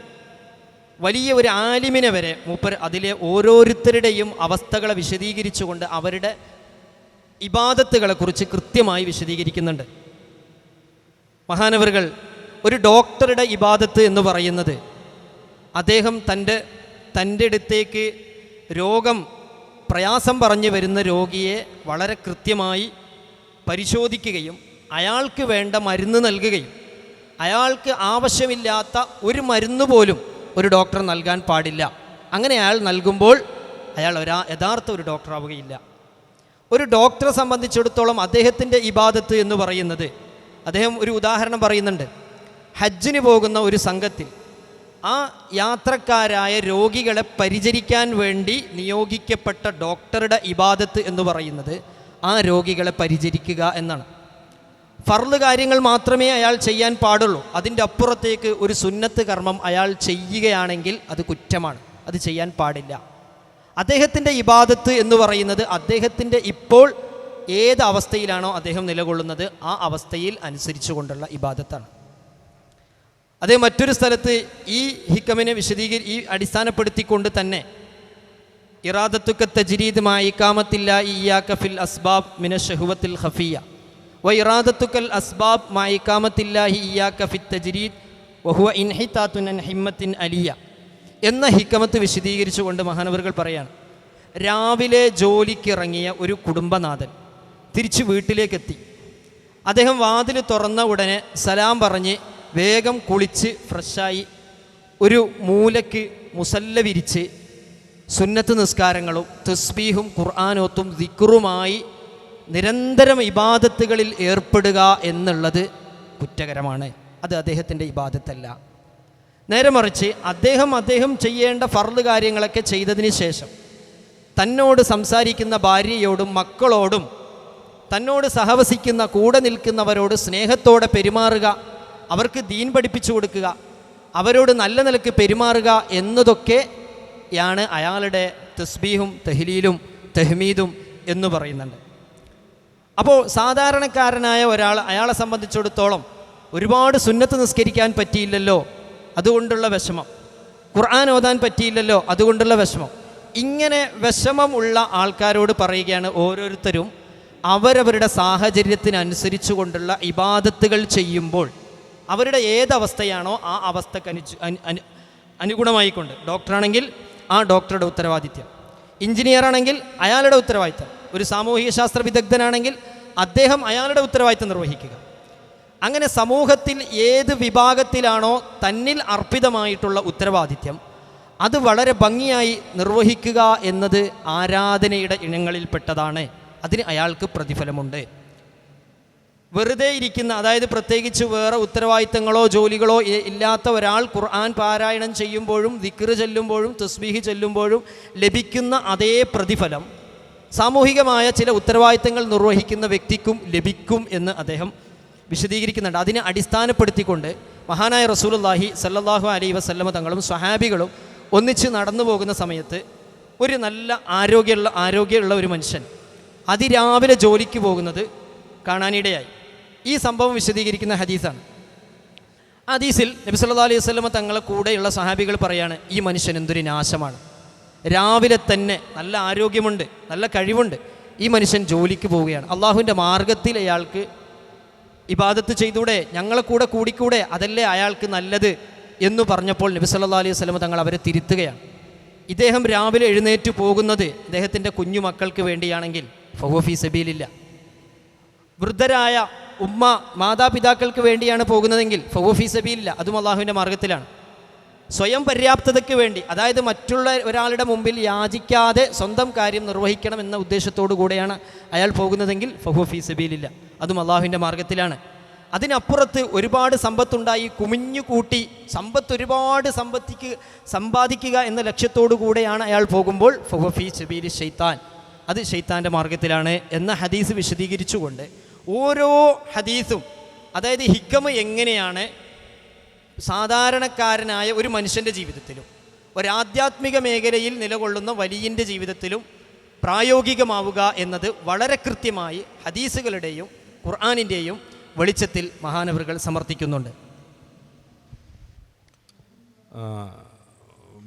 വലിയ ഒരു ആലിമിനെ വരെ മൂപ്പർ അതിലെ ഓരോരുത്തരുടെയും അവസ്ഥകളെ വിശദീകരിച്ചുകൊണ്ട് അവരുടെ ഇബാദത്തുകളെക്കുറിച്ച് കൃത്യമായി വിശദീകരിക്കുന്നുണ്ട്. മഹാനവറുകൾ ഒരു ഡോക്ടറുടെ ഇബാദത്ത് എന്ന് പറയുന്നത് അദ്ദേഹം തൻ്റെ അടുത്തേക്ക് പ്രയാസം പറഞ്ഞു വരുന്ന രോഗിയെ വളരെ കൃത്യമായി പരിശോധിക്കുകയും അയാൾക്ക് വേണ്ട മരുന്ന് നൽകുകയും അയാൾക്ക് ആവശ്യമില്ലാത്ത ഒരു മരുന്ന് പോലും ഒരു ഡോക്ടർ നൽകാൻ പാടില്ല. അങ്ങനെ അയാൾ നൽകുമ്പോൾ അയാൾ യഥാർത്ഥ ഒരു ഡോക്ടറാവുകയില്ല. ഒരു ഡോക്ടറെ സംബന്ധിച്ചിടത്തോളം അദ്ദേഹത്തിൻ്റെ ഇബാദത്ത് എന്ന് പറയുന്നത്, അദ്ദേഹം ഒരു ഉദാഹരണം പറയുന്നുണ്ട്. ഹജ്ജിന് പോകുന്ന ഒരു സംഘത്തിൽ ആ യാത്രക്കാരായ രോഗികളെ പരിചരിക്കാൻ വേണ്ടി നിയോഗിക്കപ്പെട്ട ഡോക്ടറുടെ ഇബാദത്ത് എന്ന് പറയുന്നത് ആ രോഗികളെ പരിചരിക്കുക എന്നാണ്. ഫർള് കാര്യങ്ങൾ മാത്രമേ അയാൾ ചെയ്യാൻ പാടുള്ളൂ. അതിൻ്റെ അപ്പുറത്തേക്ക് ഒരു സുന്നത്ത് കർമ്മം അയാൾ ചെയ്യുകയാണെങ്കിൽ അത് കുറ്റമാണ്, അത് ചെയ്യാൻ പാടില്ല. അദ്ദേഹത്തിൻ്റെ ഇബാദത്ത് എന്ന് പറയുന്നത് അദ്ദേഹത്തിൻ്റെ ഇപ്പോൾ ഏത് അവസ്ഥയിലാണോ അദ്ദേഹം നിലകൊള്ളുന്നത് ആ അവസ്ഥയിൽ അനുസരിച്ചു കൊണ്ടുള്ള ഇബാദത്താണ്. അതേ മറ്റൊരു സ്ഥലത്ത് ഈ ഹിക്കമിനെ ഈ അടിസ്ഥാനപ്പെടുത്തിക്കൊണ്ട് തന്നെ ഇറാദത്തുക തജ്രീദ് മാ ഇഖാമത്തില്ലാഹി ഇയ്യാക ഫിൽ അസ്ബാബ് മിനശ് ശഹവത്തിൽ ഖഫിയ വ ഇറാദത്തുകൽ അസ്ബാബ് മാ ഇഖാമത്തില്ലാഹി ഇയ്യാക ഫിത് തജ്രീദ് വഹുവ ഇൻഹിതാതുൻ അൻ ഹിമ്മത്തിൻ അലിയ എന്ന ഹിക്കമത്ത് വിശദീകരിച്ചുകൊണ്ട് മഹാനവറുകൾ പറയാണ്, രാവിലെ ജോലിക്കിറങ്ങിയ ഒരു കുടുംബനാഥൻ തിരിച്ച് വീട്ടിലേക്കെത്തി. അദ്ദേഹം വാതിൽ തുറന്ന ഉടനെ സലാം പറഞ്ഞ് വേഗം കുളിച്ച് ഫ്രഷായി ഒരു മൂലയ്ക്ക് മുസല്ല വിരിച്ച് സുന്നത്ത് നിസ്കാരങ്ങളും തസ്ബീഹും ഖുർആനോത്തും ദിക്റുമായി നിരന്തരം ഇബാദത്തുകളിൽ ഏർപ്പെടുക എന്നുള്ളത് കുറ്റകരമാണ്. അത് അദ്ദേഹത്തിൻ്റെ ഇബാദത്തല്ല. നേരെ മറിച്ച് അദ്ദേഹം ചെയ്യേണ്ട ഫർള് കാര്യങ്ങളൊക്കെ ചെയ്തതിന് ശേഷം തന്നോട് സംസാരിക്കുന്ന ഭാര്യയോടും മക്കളോടും തന്നോട് സഹവസിക്കുന്ന കൂടെ നിൽക്കുന്നവരോട് സ്നേഹത്തോടെ പെരുമാറുക, അവർക്ക് ദീൻ പഠിപ്പിച്ചു കൊടുക്കുക, അവരോട് നല്ല നിലക്ക് പെരുമാറുക എന്നതൊക്കെയാണ് അയാളുടെ തസ്ബീഹും തഹ്ലീലും തഹ്മീദും എന്ന് പറയുന്നുണ്ട്. അപ്പോൾ സാധാരണക്കാരനായ അയാളെ സംബന്ധിച്ചിടത്തോളം ഒരുപാട് സുന്നത്ത് നിസ്കരിക്കാൻ പറ്റിയില്ലല്ലോ, അതുകൊണ്ടുള്ള വിഷമം, ഖുർആൻ ഓതാൻ പറ്റിയില്ലല്ലോ, അതുകൊണ്ടുള്ള വിഷമം. ഇങ്ങനെ വിഷമം ഉള്ള ആൾക്കാരോട് പറയുകയാണ്, ഓരോരുത്തരും അവരവരുടെ സാഹചര്യത്തിനനുസരിച്ചു കൊണ്ടുള്ള ഇബാദത്തുകൾ ചെയ്യുമ്പോൾ അവരുടെ ഏതവസ്ഥയാണോ ആ അവസ്ഥക്ക് അനുഗുണമായിക്കൊണ്ട്, ഡോക്ടറാണെങ്കിൽ ആ ഡോക്ടറുടെ ഉത്തരവാദിത്യം, എഞ്ചിനീയറാണെങ്കിൽ അയാളുടെ ഉത്തരവാദിത്യം, ഒരു സാമൂഹിക ശാസ്ത്ര വിദഗ്ധനാണെങ്കിൽ അദ്ദേഹം അയാളുടെ ഉത്തരവാദിത്യം നിർവഹിക്കുക. അങ്ങനെ സമൂഹത്തിൽ ഏത് വിഭാഗത്തിലാണോ തന്നിൽ അർപ്പിതമായിട്ടുള്ള ഉത്തരവാദിത്യം അത് വളരെ ഭംഗിയായി നിർവഹിക്കുക എന്നത് ആരാധനയുടെ ഇനങ്ങളിൽപ്പെട്ടതാണ്. അതിന് അയാൾക്ക് പ്രതിഫലമുണ്ട്. വെറുതെ ഇരിക്കുന്ന, അതായത് പ്രത്യേകിച്ച് വേറെ ഉത്തരവാദിത്തങ്ങളോ ജോലികളോ ഇല്ലാത്ത ഒരാൾ ഖുർആൻ പാരായണം ചെയ്യുമ്പോഴും ദിക്ർ ചൊല്ലുമ്പോഴും തസ്ബീഹ് ചൊല്ലുമ്പോഴും ലഭിക്കുന്ന അതേ പ്രതിഫലം സാമൂഹികമായ ചില ഉത്തരവാദിത്തങ്ങൾ നിർവഹിക്കുന്ന വ്യക്തിക്കും ലഭിക്കും എന്ന് അദ്ദേഹം വിശദീകരിക്കുന്നുണ്ട്. അതിനെ അടിസ്ഥാനപ്പെടുത്തിക്കൊണ്ട് മഹാനായ റസൂലുള്ളാഹി സല്ലല്ലാഹു അലൈഹി വസല്ലമ തങ്ങളും സ്വഹാബികളും ഒന്നിച്ച് നടന്നു പോകുന്ന സമയത്ത് ഒരു നല്ല ആരോഗ്യമുള്ള ഒരു മനുഷ്യൻ അതിരാവിലെ ജോലിക്ക് പോകുന്നത് കാണാനിടയായി. ഈ സംഭവം വിശദീകരിക്കുന്ന ഹദീസാണ്. ഹദീസിൽ നബി സല്ലല്ലാഹു അലൈഹി വസല്ലമ തങ്ങളെ കൂടെയുള്ള സ്വഹാബികൾ പറയാണ്, ഈ മനുഷ്യൻ എന്തൊരു നാശമാണ്, രാവിലെ തന്നെ നല്ല ആരോഗ്യമുണ്ട്, നല്ല കഴിവുണ്ട്, ഈ മനുഷ്യൻ ജോലിക്ക് പോവുകയാണ്, അള്ളാഹുവിൻ്റെ മാർഗത്തിൽ അയാൾക്ക് ഇബാദത്ത് ചെയ്തൂടെ, ഞങ്ങളെ കൂടെ കൂടിക്കൂടെ, അതല്ലേ അയാൾക്ക് നല്ലത് എന്ന് പറഞ്ഞപ്പോൾ നബി സല്ലല്ലാഹു അലൈഹി വസല്ലം തങ്ങൾ അവരെ തിരുത്തുകയാണ്. ഇദ്ദേഹം രാവിലെ എഴുന്നേറ്റ് പോകുന്നത് ഇദ്ദേഹത്തിൻ്റെ കുഞ്ഞു മക്കൾക്ക് വേണ്ടിയാണെങ്കിൽ ഫഹുവ ഫീ സബീലില്ല. വൃദ്ധരായ ഉമ്മ മാതാപിതാക്കൾക്ക് വേണ്ടിയാണ് പോകുന്നതെങ്കിൽ ഫഹുവ ഫീ സബീലില്ല, അതും അള്ളാഹുവിൻ്റെ മാർഗത്തിലാണ്. സ്വയം പര്യാപ്തതയ്ക്ക് വേണ്ടി, അതായത് മറ്റുള്ള ഒരാളുടെ മുമ്പിൽ യാചിക്കാതെ സ്വന്തം കാര്യം നിർവഹിക്കണം എന്ന ഉദ്ദേശത്തോടു കൂടെയാണ് അയാൾ പോകുന്നതെങ്കിൽ ഫഹുവ ഫീ സബീലില്ല, അതും അള്ളാഹുവിൻ്റെ മാർഗത്തിലാണ്. അതിനപ്പുറത്ത് ഒരുപാട് സമ്പത്തുണ്ടായി കുമിഞ്ഞു കൂട്ടി ഒരുപാട് സമ്പാദിക്കുക എന്ന ലക്ഷ്യത്തോടു കൂടെയാണ് അയാൾ പോകുമ്പോൾ ഫഹുവ ഫീ സബീലി ശൈത്താൻ, അത് ശൈത്താൻ്റെ മാർഗത്തിലാണ് എന്ന ഹദീസ് വിശദീകരിച്ചുകൊണ്ട് ഓരോ ഹദീസും, അതായത് ഹിക്മ എങ്ങനെയാണ് സാധാരണക്കാരനായ ഒരു മനുഷ്യൻ്റെ ജീവിതത്തിലും ഒരാധ്യാത്മിക മേഖലയിൽ നിലകൊള്ളുന്ന വലിയൻ്റെ ജീവിതത്തിലും പ്രായോഗികമാവുക എന്നത് വളരെ കൃത്യമായി ഹദീസുകളുടെയും ഖുർആനിൻ്റെയും വെളിച്ചത്തിൽ മഹാനവറുകൾ സമർത്ഥിക്കുന്നുണ്ട്.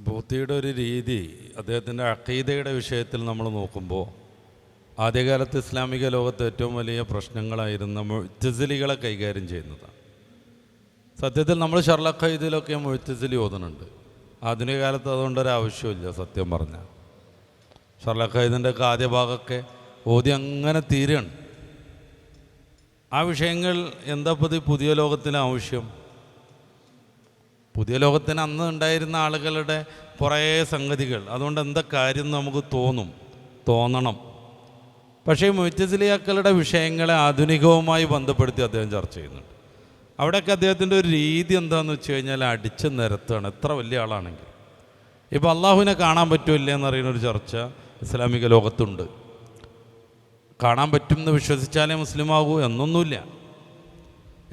ബൂത്തിയുടെ ഒരു രീതി അദ്ദേഹത്തിൻ്റെ അഖീദയുടെ വിഷയത്തിൽ നമ്മൾ നോക്കുമ്പോൾ ആദ്യകാലത്ത് ഇസ്ലാമിക ലോകത്ത് ഏറ്റവും വലിയ പ്രശ്നങ്ങളായിരുന്ന മുഅ്തസിലികളെ കൈകാര്യം ചെയ്യുന്നതാണ്. സത്യത്തിൽ നമ്മൾ ഷർലഖ് ഖൈദിലൊക്കെ മുഅ്തസിലി ഓതുന്നുണ്ട്. ആധുനിക കാലത്ത് അതുകൊണ്ടൊരു ആവശ്യമില്ല. സത്യം പറഞ്ഞാൽ ഷർലഖ് ഖൈദിൻ്റെ ഒക്കെ ആദ്യ ഭാഗമൊക്കെ ഓതി അങ്ങനെ തീരുകയാണ്. ആ വിഷയങ്ങൾ എന്താ പുതിയ ലോകത്തിന് ആവശ്യം? പുതിയ ലോകത്തിന് അന്ന് ഉണ്ടായിരുന്ന ആളുകളുടെ കുറേ സംഗതികൾ, അതുകൊണ്ട് എന്താ കാര്യം നമുക്ക് തോന്നണം. പക്ഷേ മുഅ്തസിലിയാക്കളുടെ വിഷയങ്ങളെ ആധുനികവുമായി ബന്ധപ്പെടുത്തി അദ്ദേഹം ചർച്ച ചെയ്യുന്നുണ്ട്. അവിടെയൊക്കെ അദ്ദേഹത്തിൻ്റെ ഒരു രീതി എന്താണെന്ന് വെച്ച് കഴിഞ്ഞാൽ അടിച്ച് നിരത്താണ്, എത്ര വലിയ ആളാണെങ്കിൽ. ഇപ്പോൾ അള്ളാഹുവിനെ കാണാൻ പറ്റുമില്ല എന്നറിയുന്നൊരു ചർച്ച ഇസ്ലാമിക ലോകത്തുണ്ട്. കാണാൻ പറ്റുമെന്ന് വിശ്വസിച്ചാലേ മുസ്ലിമാകൂ എന്നൊന്നുമില്ല.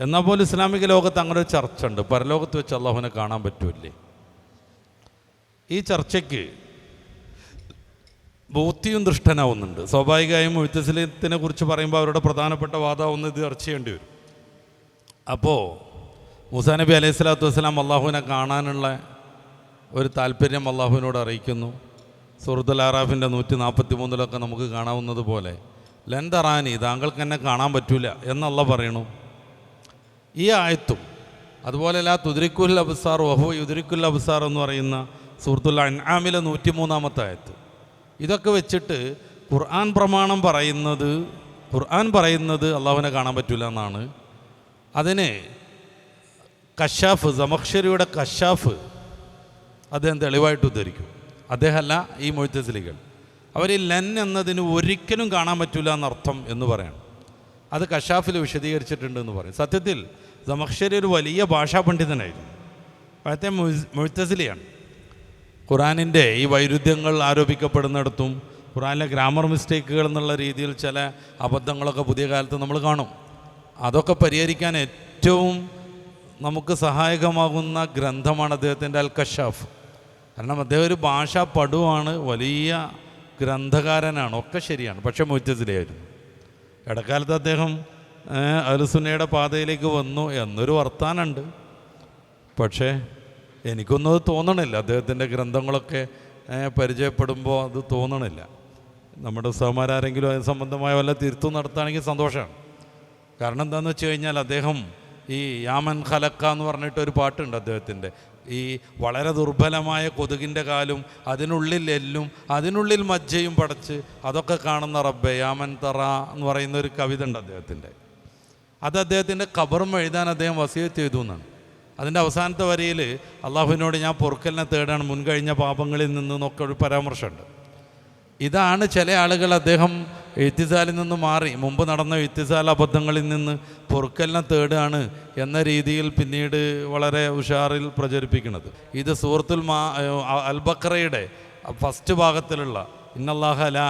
എന്നാൽ പോലും ഇസ്ലാമിക ലോകത്ത് അങ്ങനെ ഒരു ചർച്ച ഉണ്ട്, പരലോകത്ത് വെച്ച് അള്ളാഹുവിനെ കാണാൻ പറ്റുമില്ലേ. ഈ ചർച്ചയ്ക്ക് ബൂത്തിയും ദുഷ്ടനാവുന്നുണ്ട്. സ്വാഭാവികമായും മുഅ്തസിലത്തിനെ കുറിച്ച് പറയുമ്പോൾ അവരുടെ പ്രധാനപ്പെട്ട വാദമാവുന്ന ഇത് ചർച്ച ചെയ്യേണ്ടി വരും. അപ്പോൾ മൂസാ നബി അലൈഹി സ്വലാത്തു വസ്സലാം അള്ളാഹുവിനെ കാണാനുള്ള ഒരു താല്പര്യം അള്ളാഹുവിനോട് അറിയിക്കുന്നു. സൂറത്തുൽ അറാഫിൻ്റെ 143 നമുക്ക് കാണാവുന്നത് പോലെ ലൻ തറാനി, താങ്കൾക്ക് എന്നെ കാണാൻ പറ്റൂല എന്നല്ല പറയണു. ഈ ആയത്തും അതുപോലെ ലാ തുദ്രിക്കുൽ അബ്സാർ വഹു യുദ്രിക്കുൽ അബ്സാർ എന്ന് പറയുന്ന സൂറത്തുൽ അൻആമിലെ 103 ആയത്ത്, ഇതൊക്കെ വെച്ചിട്ട് ഖുർആൻ പ്രമാണം പറയുന്നത് അള്ളാഹുവിനെ കാണാൻ പറ്റില്ല എന്നാണ്. അതിന് കശാഫ്, സമഖ്ശരിയുടെ കശാഫ് അദ്ദേഹം തെളിവായിട്ട് ഉദ്ധരിക്കും. അദ്ദേഹമല്ല ഈ മുഅ്തസിലികൾ. അവർ ലൻ എന്നതിന് ഒരിക്കലും കാണാൻ പറ്റില്ല എന്നർത്ഥം എന്ന് പറയണം. അത് കശാഫിൽ വിശദീകരിച്ചിട്ടുണ്ട് എന്ന് പറയും. സത്യത്തിൽ സമഖ്ശരി ഒരു വലിയ ഭാഷാ പണ്ഡിതനായിരുന്നു. അപ്പോഴത്തെ മുഅ്തസിലിയാണ്. ഖുറാനിൻ്റെ ഈ വൈരുദ്ധ്യങ്ങൾ ആരോപിക്കപ്പെടുന്നിടത്തും ഖുറാനിലെ ഗ്രാമർ മിസ്റ്റേക്കുകൾ എന്നുള്ള രീതിയിൽ ചില അബദ്ധങ്ങളൊക്കെ പുതിയ കാലത്ത് നമ്മൾ കാണും. അതൊക്കെ പരിഹരിക്കാൻ ഏറ്റവും നമുക്ക് സഹായകമാകുന്ന ഗ്രന്ഥമാണ് അദ്ദേഹത്തിൻ്റെ അൽ കശാഫ്. കാരണം അദ്ദേഹം ഒരു ഭാഷാ പടുവാണ്, വലിയ ഗ്രന്ഥകാരനാണ്, ഒക്കെ ശരിയാണ്. പക്ഷേ മുഅ്തസിലിയായിരുന്നു. ഇടക്കാലത്ത് അദ്ദേഹം അഹ്ലുസുന്നയുടെ പാതയിലേക്ക് വന്നു എന്നൊരു വർത്താനുണ്ട്. പക്ഷേ എനിക്കൊന്നും അത് തോന്നണില്ല. അദ്ദേഹത്തിൻ്റെ ഗ്രന്ഥങ്ങളൊക്കെ പരിചയപ്പെടുമ്പോൾ അത് തോന്നണില്ല. നമ്മുടെ സഹമാരെങ്കിലും അതിന് സംബന്ധമായ വല്ല തിരുത്തും നടത്തുകയാണെങ്കിൽ സന്തോഷമാണ്. കാരണം എന്താണെന്ന് വെച്ച് കഴിഞ്ഞാൽ അദ്ദേഹം ഈ യാമൻ ഖലക്ക എന്ന് പറഞ്ഞിട്ടൊരു പാട്ടുണ്ട് അദ്ദേഹത്തിൻ്റെ. ഈ വളരെ ദുർബലമായ കൊതുകിൻ്റെ കാലും അതിനുള്ളിൽ എല്ലും അതിനുള്ളിൽ മജ്ജയും പടച്ച് അതൊക്കെ കാണുന്ന റബ്ബെ യാമൻ തറ എന്ന് പറയുന്നൊരു കവിത ഉണ്ട് അദ്ദേഹത്തിൻ്റെ. അത് അദ്ദേഹത്തിൻ്റെ ഖബറും എഴുതാൻ അദ്ദേഹം വസിയത്ത് ചെയ്തു എന്നാണ്. അതിൻ്റെ അവസാനത്തെ വരിയിൽ അള്ളാഹുവിനോട് ഞാൻ പൊറുക്കലിനെ തേടാണ് മുൻകഴിഞ്ഞ പാപങ്ങളിൽ നിന്നൊക്കെ ഒരു പരാമർശമുണ്ട്. ഇതാണ് ചില ആളുകൾ അദ്ദേഹം ഇത്തിസാലിൽ നിന്ന് മാറി മുമ്പ് നടന്ന ഇത്തിസാൽ അബദ്ധങ്ങളിൽ നിന്ന് പൊറുക്കലിനെ തേടാണ് എന്ന രീതിയിൽ പിന്നീട് വളരെ ഉഷാറിൽ പ്രചരിപ്പിക്കുന്നത്. ഇത് സൂറത്തുൽ അൽ ബഖറയുടെ ഫസ്റ്റ് ഭാഗത്തിലുള്ള ഇന്നല്ലാഹ ലാ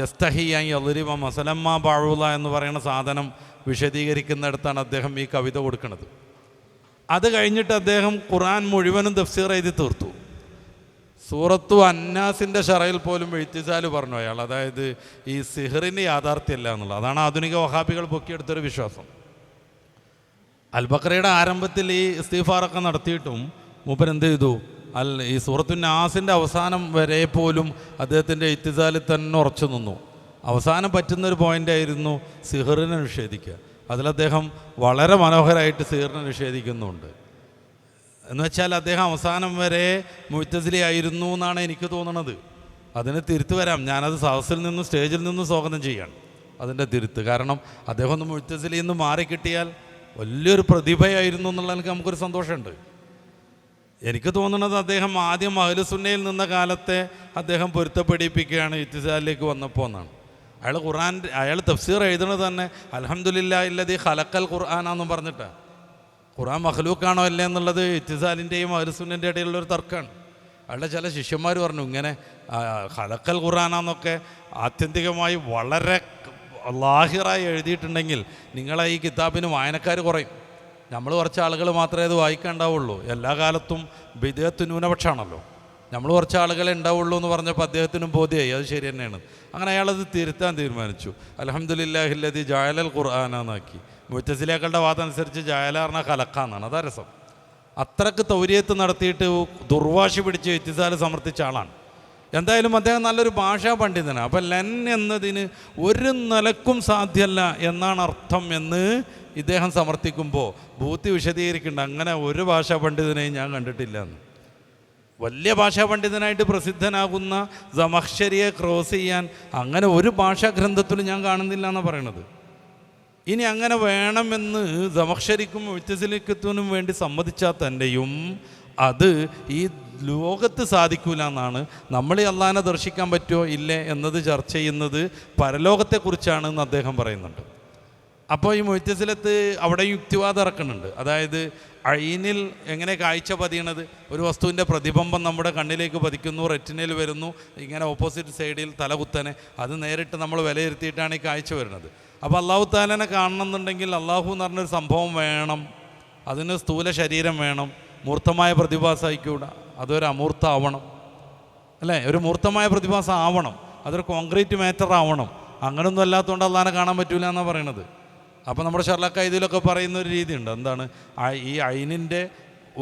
യസ്തഹി അൻ യദ്രിബ മസലമ്മ ബഅൂല എന്ന് പറയുന്ന സാധനം വിശദീകരിക്കുന്നിടത്താണ് അദ്ദേഹം ഈ കവിത കൊടുക്കുന്നത്. അത് കഴിഞ്ഞിട്ട് അദ്ദേഹം ഖുർആൻ മുഴുവനും തഫ്സീർ എഴുതി തീർത്തു. സൂറത്തു അന്നാസിൻ്റെ ഷറയിൽ പോലും ഇത്തിസാല് പറഞ്ഞു അയാൾ. അതായത് ഈ സിഹറിന് യാഥാർത്ഥ്യമല്ല എന്നുള്ളത്. അതാണ് ആധുനിക വഹാബികൾ പൊക്കിയെടുത്തൊരു വിശ്വാസം. അൽ ബഖറയുടെ ആരംഭത്തിൽ ഈ ഇസ്തിഗ്ഫാറൊക്കെ നടത്തിയിട്ടും മൂപ്പർ എന്ത് ചെയ്തു? ഈ സൂറത്തു നാസിൻ്റെ അവസാനം വരെ പോലും അദ്ദേഹത്തിൻ്റെ ഇത്തിസാലിൽ തന്നെ ഉറച്ചു നിന്നു. അവസാനം പറ്റുന്നൊരു പോയിൻ്റായിരുന്നു സിഹറിനെ നിഷേധിക്കുക. അതിലദ്ദേഹം വളരെ മനോഹരമായിട്ട് സിഹറിനെ നിഷേധിക്കുന്നുണ്ട്. എന്ന് വെച്ചാൽ അദ്ദേഹം അവസാനം വരെ മുഅ്തസിലി ആയിരുന്നു എന്നാണ് എനിക്ക് തോന്നുന്നത്. അതിന് തിരുത്ത് വരാം. ഞാനത് സദസ്സിൽ നിന്നും സ്റ്റേജിൽ നിന്നും സ്വാഗതം ചെയ്യാണ് അതിൻ്റെ തിരുത്ത്. കാരണം അദ്ദേഹം ഒന്ന് മുഅ്തസിലിയിൽ നിന്ന് മാറിക്കിട്ടിയാൽ വലിയൊരു പ്രതിഭയായിരുന്നു എന്നുള്ളതിൽ നമുക്കൊരു സന്തോഷമുണ്ട്. എനിക്ക് തോന്നുന്നത് അദ്ദേഹം ആദ്യം അഹ്ലുസുന്നയിൽ നിന്ന കാലത്തെ അദ്ദേഹം പൊരുത്തപ്പെടിപ്പിക്കുകയാണ് ഇത്തിസാലിലേക്ക് വന്നപ്പോൾ എന്നാണ്. അയാൾ തഫ്സീർ എഴുതുന്നത് തന്നെ അൽഹംദുലില്ലാഹി അല്ലദീ ഖലഖൽ ഖുർആനാന്നും പറഞ്ഞിട്ടാണ്. ഖുർആൻ മഖ്ലൂക്കാണോ അല്ലേ എന്നുള്ളത് ഇത്തിസാലിൻ്റെയും അഹ്ലുസുന്നൻ്റെ ഇടയിലുള്ളൊരു തർക്കമാണ്. അയാളുടെ ചില ശിഷ്യന്മാർ പറഞ്ഞു ഇങ്ങനെ ഖലഖൽ ഖുർആനാന്നൊക്കെ ആത്യന്തികമായി വളരെ ലാഹിറായി എഴുതിയിട്ടുണ്ടെങ്കിൽ നിങ്ങളെ ഈ കിതാബിന് വായനക്കാർ കുറയും. നമ്മൾ കുറച്ച് ആളുകൾ മാത്രമേ അത് വായിക്കാനുണ്ടാവുള്ളൂ. എല്ലാ കാലത്തും ബിദ്അത്ത് ന്യൂനപക്ഷമാണല്ലോ. നമ്മൾ കുറച്ച് ആളുകളെ ഉണ്ടാവുള്ളൂ എന്ന് പറഞ്ഞപ്പോൾ അദ്ദേഹത്തിനും ബോധ്യമായി അത് ശരി തന്നെയാണ്. അങ്ങനെ അയാളത് തിരുത്താൻ തീരുമാനിച്ചു. അൽഹംദുലില്ലാഹി അല്ലദീ ജഅലൽ ഖുർആനാന്നാക്കി. മുഅ്തസിലികളുടെ വാദം അനുസരിച്ച് ജഅല പറഞ്ഞാൽ ഖലഖാന്നാണ്. അതാ രസം. അത്രക്ക് തൗരിയത്ത് നടത്തിയിട്ട് ദുർവാശി പിടിച്ച് ഇത്തിസാൽ സമർത്ഥിച്ച ആളാണ്. എന്തായാലും അദ്ദേഹം നല്ലൊരു ഭാഷാ പണ്ഡിതനാണ്. അപ്പം ലൻ എന്നതിന് ഒരു നിലക്കും സാധ്യമല്ല എന്നാണ് അർത്ഥം എന്ന് ഇദ്ദേഹം സമർത്ഥിക്കുമ്പോൾ ബൂത്തി വിശദീകരിക്കുന്നുണ്ട്. അങ്ങനെ ഒരു ഭാഷാ പണ്ഡിതനെയും ഞാൻ കണ്ടിട്ടില്ല എന്ന്. വലിയ ഭാഷാ പണ്ഡിതനായിട്ട് പ്രസിദ്ധനാകുന്ന സമഖ്ശരിയെ ക്രോസ് ചെയ്യാൻ അങ്ങനെ ഒരു ഭാഷാ ഗ്രന്ഥത്തിലും ഞാൻ കാണുന്നില്ല എന്നാണ് പറയണത്. ഇനി അങ്ങനെ വേണമെന്ന് സമഖ്ശരിക്കും മുഅ്തസിലിക്കത്തിനും വേണ്ടി സമ്മതിച്ചാൽ തന്നെയും അത് ഈ ലോകത്ത് സാധിക്കൂല എന്നാണ്. നമ്മൾ ഈ അള്ളാഹിനെ ദർശിക്കാൻ പറ്റുമോ ഇല്ലേ എന്നത് ചർച്ച ചെയ്യുന്നത് പരലോകത്തെക്കുറിച്ചാണെന്ന് അദ്ദേഹം പറയുന്നുണ്ട്. അപ്പോൾ ഈ മുഅ്തസിലത്ത് അവിടെ യുക്തിവാദം ഇറക്കുന്നുണ്ട്. അതായത് ഐനിൽ എങ്ങനെ കാഴ്ച പതിയണത്, ഒരു വസ്തുവിൻ്റെ പ്രതിബിംബം നമ്മുടെ കണ്ണിലേക്ക് പതിക്കുന്നു, റെറ്റിനയിൽ വരുന്നു, ഇങ്ങനെ ഓപ്പോസിറ്റ് സൈഡിൽ തലകുത്തനെ അത് നേരിട്ട് നമ്മൾ വിലയിരുത്തിയിട്ടാണ് ഈ കാഴ്ച വരുന്നത്. അപ്പോൾ അള്ളാഹു താലനെ കാണണമെന്നുണ്ടെങ്കിൽ അള്ളാഹു എന്ന് പറഞ്ഞൊരു സംഭവം വേണം, അതിന് സ്ഥൂല ശരീരം വേണം, മൂർത്തമായ പ്രതിഭാസമായിക്കൂടാ, അതൊരു അമൂർത്ത ആവണം അല്ലേ, ഒരു മൂർത്തമായ പ്രതിഭാസം ആവണം, അതൊരു കോൺക്രീറ്റ് മാറ്റർ ആവണം. അങ്ങനൊന്നും അല്ലാത്തതുകൊണ്ട് അള്ളാഹിനെ കാണാൻ പറ്റൂല എന്നാണ് പറയണത്. അപ്പോൾ നമ്മുടെ ഷർലക്ക ഇതിലൊക്കെ പറയുന്ന ഒരു രീതിയുണ്ട്. എന്താണ് ഈ ഐനിൻ്റെ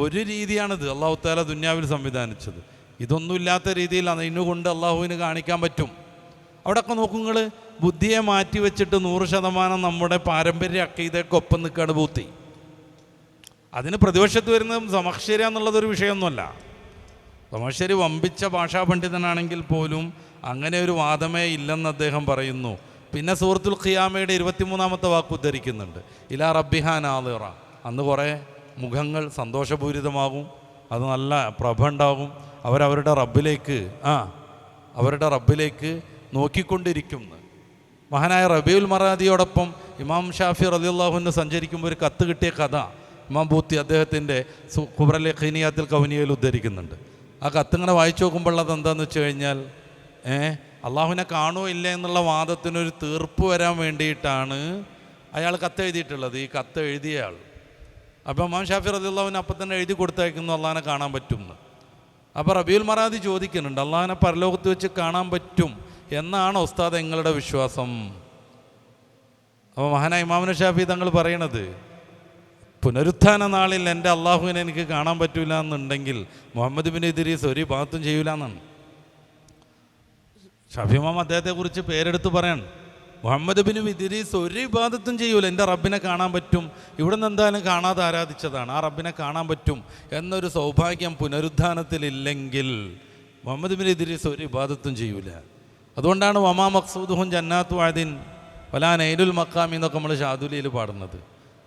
ഒരു രീതിയാണിത് അള്ളാഹു താല ദുന്യാവിൽ സംവിധാനിച്ചത്. ഇതൊന്നും ഇല്ലാത്ത രീതിയിൽ അതിനുകൊണ്ട് അള്ളാഹുവിന് കാണിക്കാൻ പറ്റും. അവിടെയൊക്കെ നോക്കുങ്ങൾ ബുദ്ധിയെ മാറ്റി വെച്ചിട്ട് 100% നമ്മുടെ പാരമ്പര്യ അക്കീദയ്ക്കൊപ്പം നിൽക്കുകയാണ് ബൂത്തി. അതിന് പ്രതിപക്ഷത്ത് വരുന്നത് സമഖ്ശരി എന്നുള്ളതൊരു വിഷയമൊന്നുമല്ല. സമഖ്ശരി വമ്പിച്ച ഭാഷാ പണ്ഡിതനാണെങ്കിൽ പോലും അങ്ങനെ ഒരു വാദമേ ഇല്ലെന്ന് അദ്ദേഹം പറയുന്നു. പിന്നെ സൂറത്തുൽ ഖിയാമയുടെ 23-ാമത്തെ വാക്ക് ഉദ്ധരിക്കുന്നുണ്ട്, ഇലാ റബ്ബിഹാ നാദിറ. അന്ന് കുറേ മുഖങ്ങൾ സന്തോഷപൂരിതമാകും, അത് നല്ല പ്രഭ ഉണ്ടാകും, അവരവരുടെ റബ്ബിലേക്ക് നോക്കിക്കൊണ്ടിരിക്കുന്നു. മഹാനായ റബീഉൽ മറാദിയോടൊപ്പം ഇമാം ഷാഫി റളിയല്ലാഹു അൻഹു സഞ്ചരിക്കുമ്പോൾ ഒരു കത്ത് കിട്ടിയ കഥ ഇമാം ബൂത്തി അദ്ദേഹത്തിൻ്റെ ഖുബ്റൽ യഖീനിയാത്തുൽ കൗനിയയിൽ ഉദ്ധരിക്കുന്നുണ്ട്. ആ കത്തിങ്ങനെ വായിച്ചു നോക്കുമ്പോൾ അത് എന്താണെന്ന് വെച്ച് കഴിഞ്ഞാൽ അള്ളാഹുവിനെ കാണുമോ ഇല്ല എന്നുള്ള വാദത്തിനൊരു തീർപ്പ് വരാൻ വേണ്ടിയിട്ടാണ് അയാൾ കത്ത് എഴുതിയിട്ടുള്ളത്, ഈ കത്ത് എഴുതിയ ആൾ. അപ്പോൾ ഇമാം ഷാഫി റളിയല്ലാഹു അൻഹു അപ്പം തന്നെ എഴുതി കൊടുത്തയക്കുന്നു അള്ളാഹിനെ കാണാൻ പറ്റുമെന്ന്. അപ്പോൾ റബീഉൽ മറാദി ചോദിക്കുന്നുണ്ട്, അള്ളാഹിനെ പരലോകത്ത് വെച്ച് കാണാൻ പറ്റും എന്നാണ് ഉസ്താദ് നിങ്ങളുടെ വിശ്വാസം? അപ്പോൾ മഹാനായ ഇമാം ഷാഫി തങ്ങൾ പറയണത്, പുനരുത്ഥാന നാളിൽ എൻ്റെ അള്ളാഹുവിനെ എനിക്ക് കാണാൻ പറ്റൂല എന്നുണ്ടെങ്കിൽ മുഹമ്മദ് ബിൻ ഇദ്രീസ് ഒരു ഭാഗത്തും ചെയ്യൂല എന്നാണ്. ഷാഫി ഇമാം അദ്ദേഹത്തെക്കുറിച്ച് പേരെടുത്ത് പറയാൻ, മുഹമ്മദ് ബിൻ ഇദ്രീസ് ഒരു ഇബാദത്തും ചെയ്യൂല, എൻ്റെ റബ്ബിനെ കാണാൻ പറ്റും, ഇവിടെ നിന്ന് എന്തായാലും കാണാതെ ആരാധിച്ചതാണ്, ആ റബ്ബിനെ കാണാൻ പറ്റും എന്നൊരു സൗഭാഗ്യം പുനരുത്ഥാനത്തിലില്ലെങ്കിൽ മുഹമ്മദ് ബിൻ ഇദ്രീസ് ഒരു ഇബാദത്തും ചെയ്യൂല. അതുകൊണ്ടാണ് വമാ മഖ്സൂദുഹും ജന്നാത്തു അദിൻ വലാ നൈലുൽ മഖാമി എന്നൊക്കെ നമ്മൾ ഷാദുലിയിൽ പാടുന്നത്.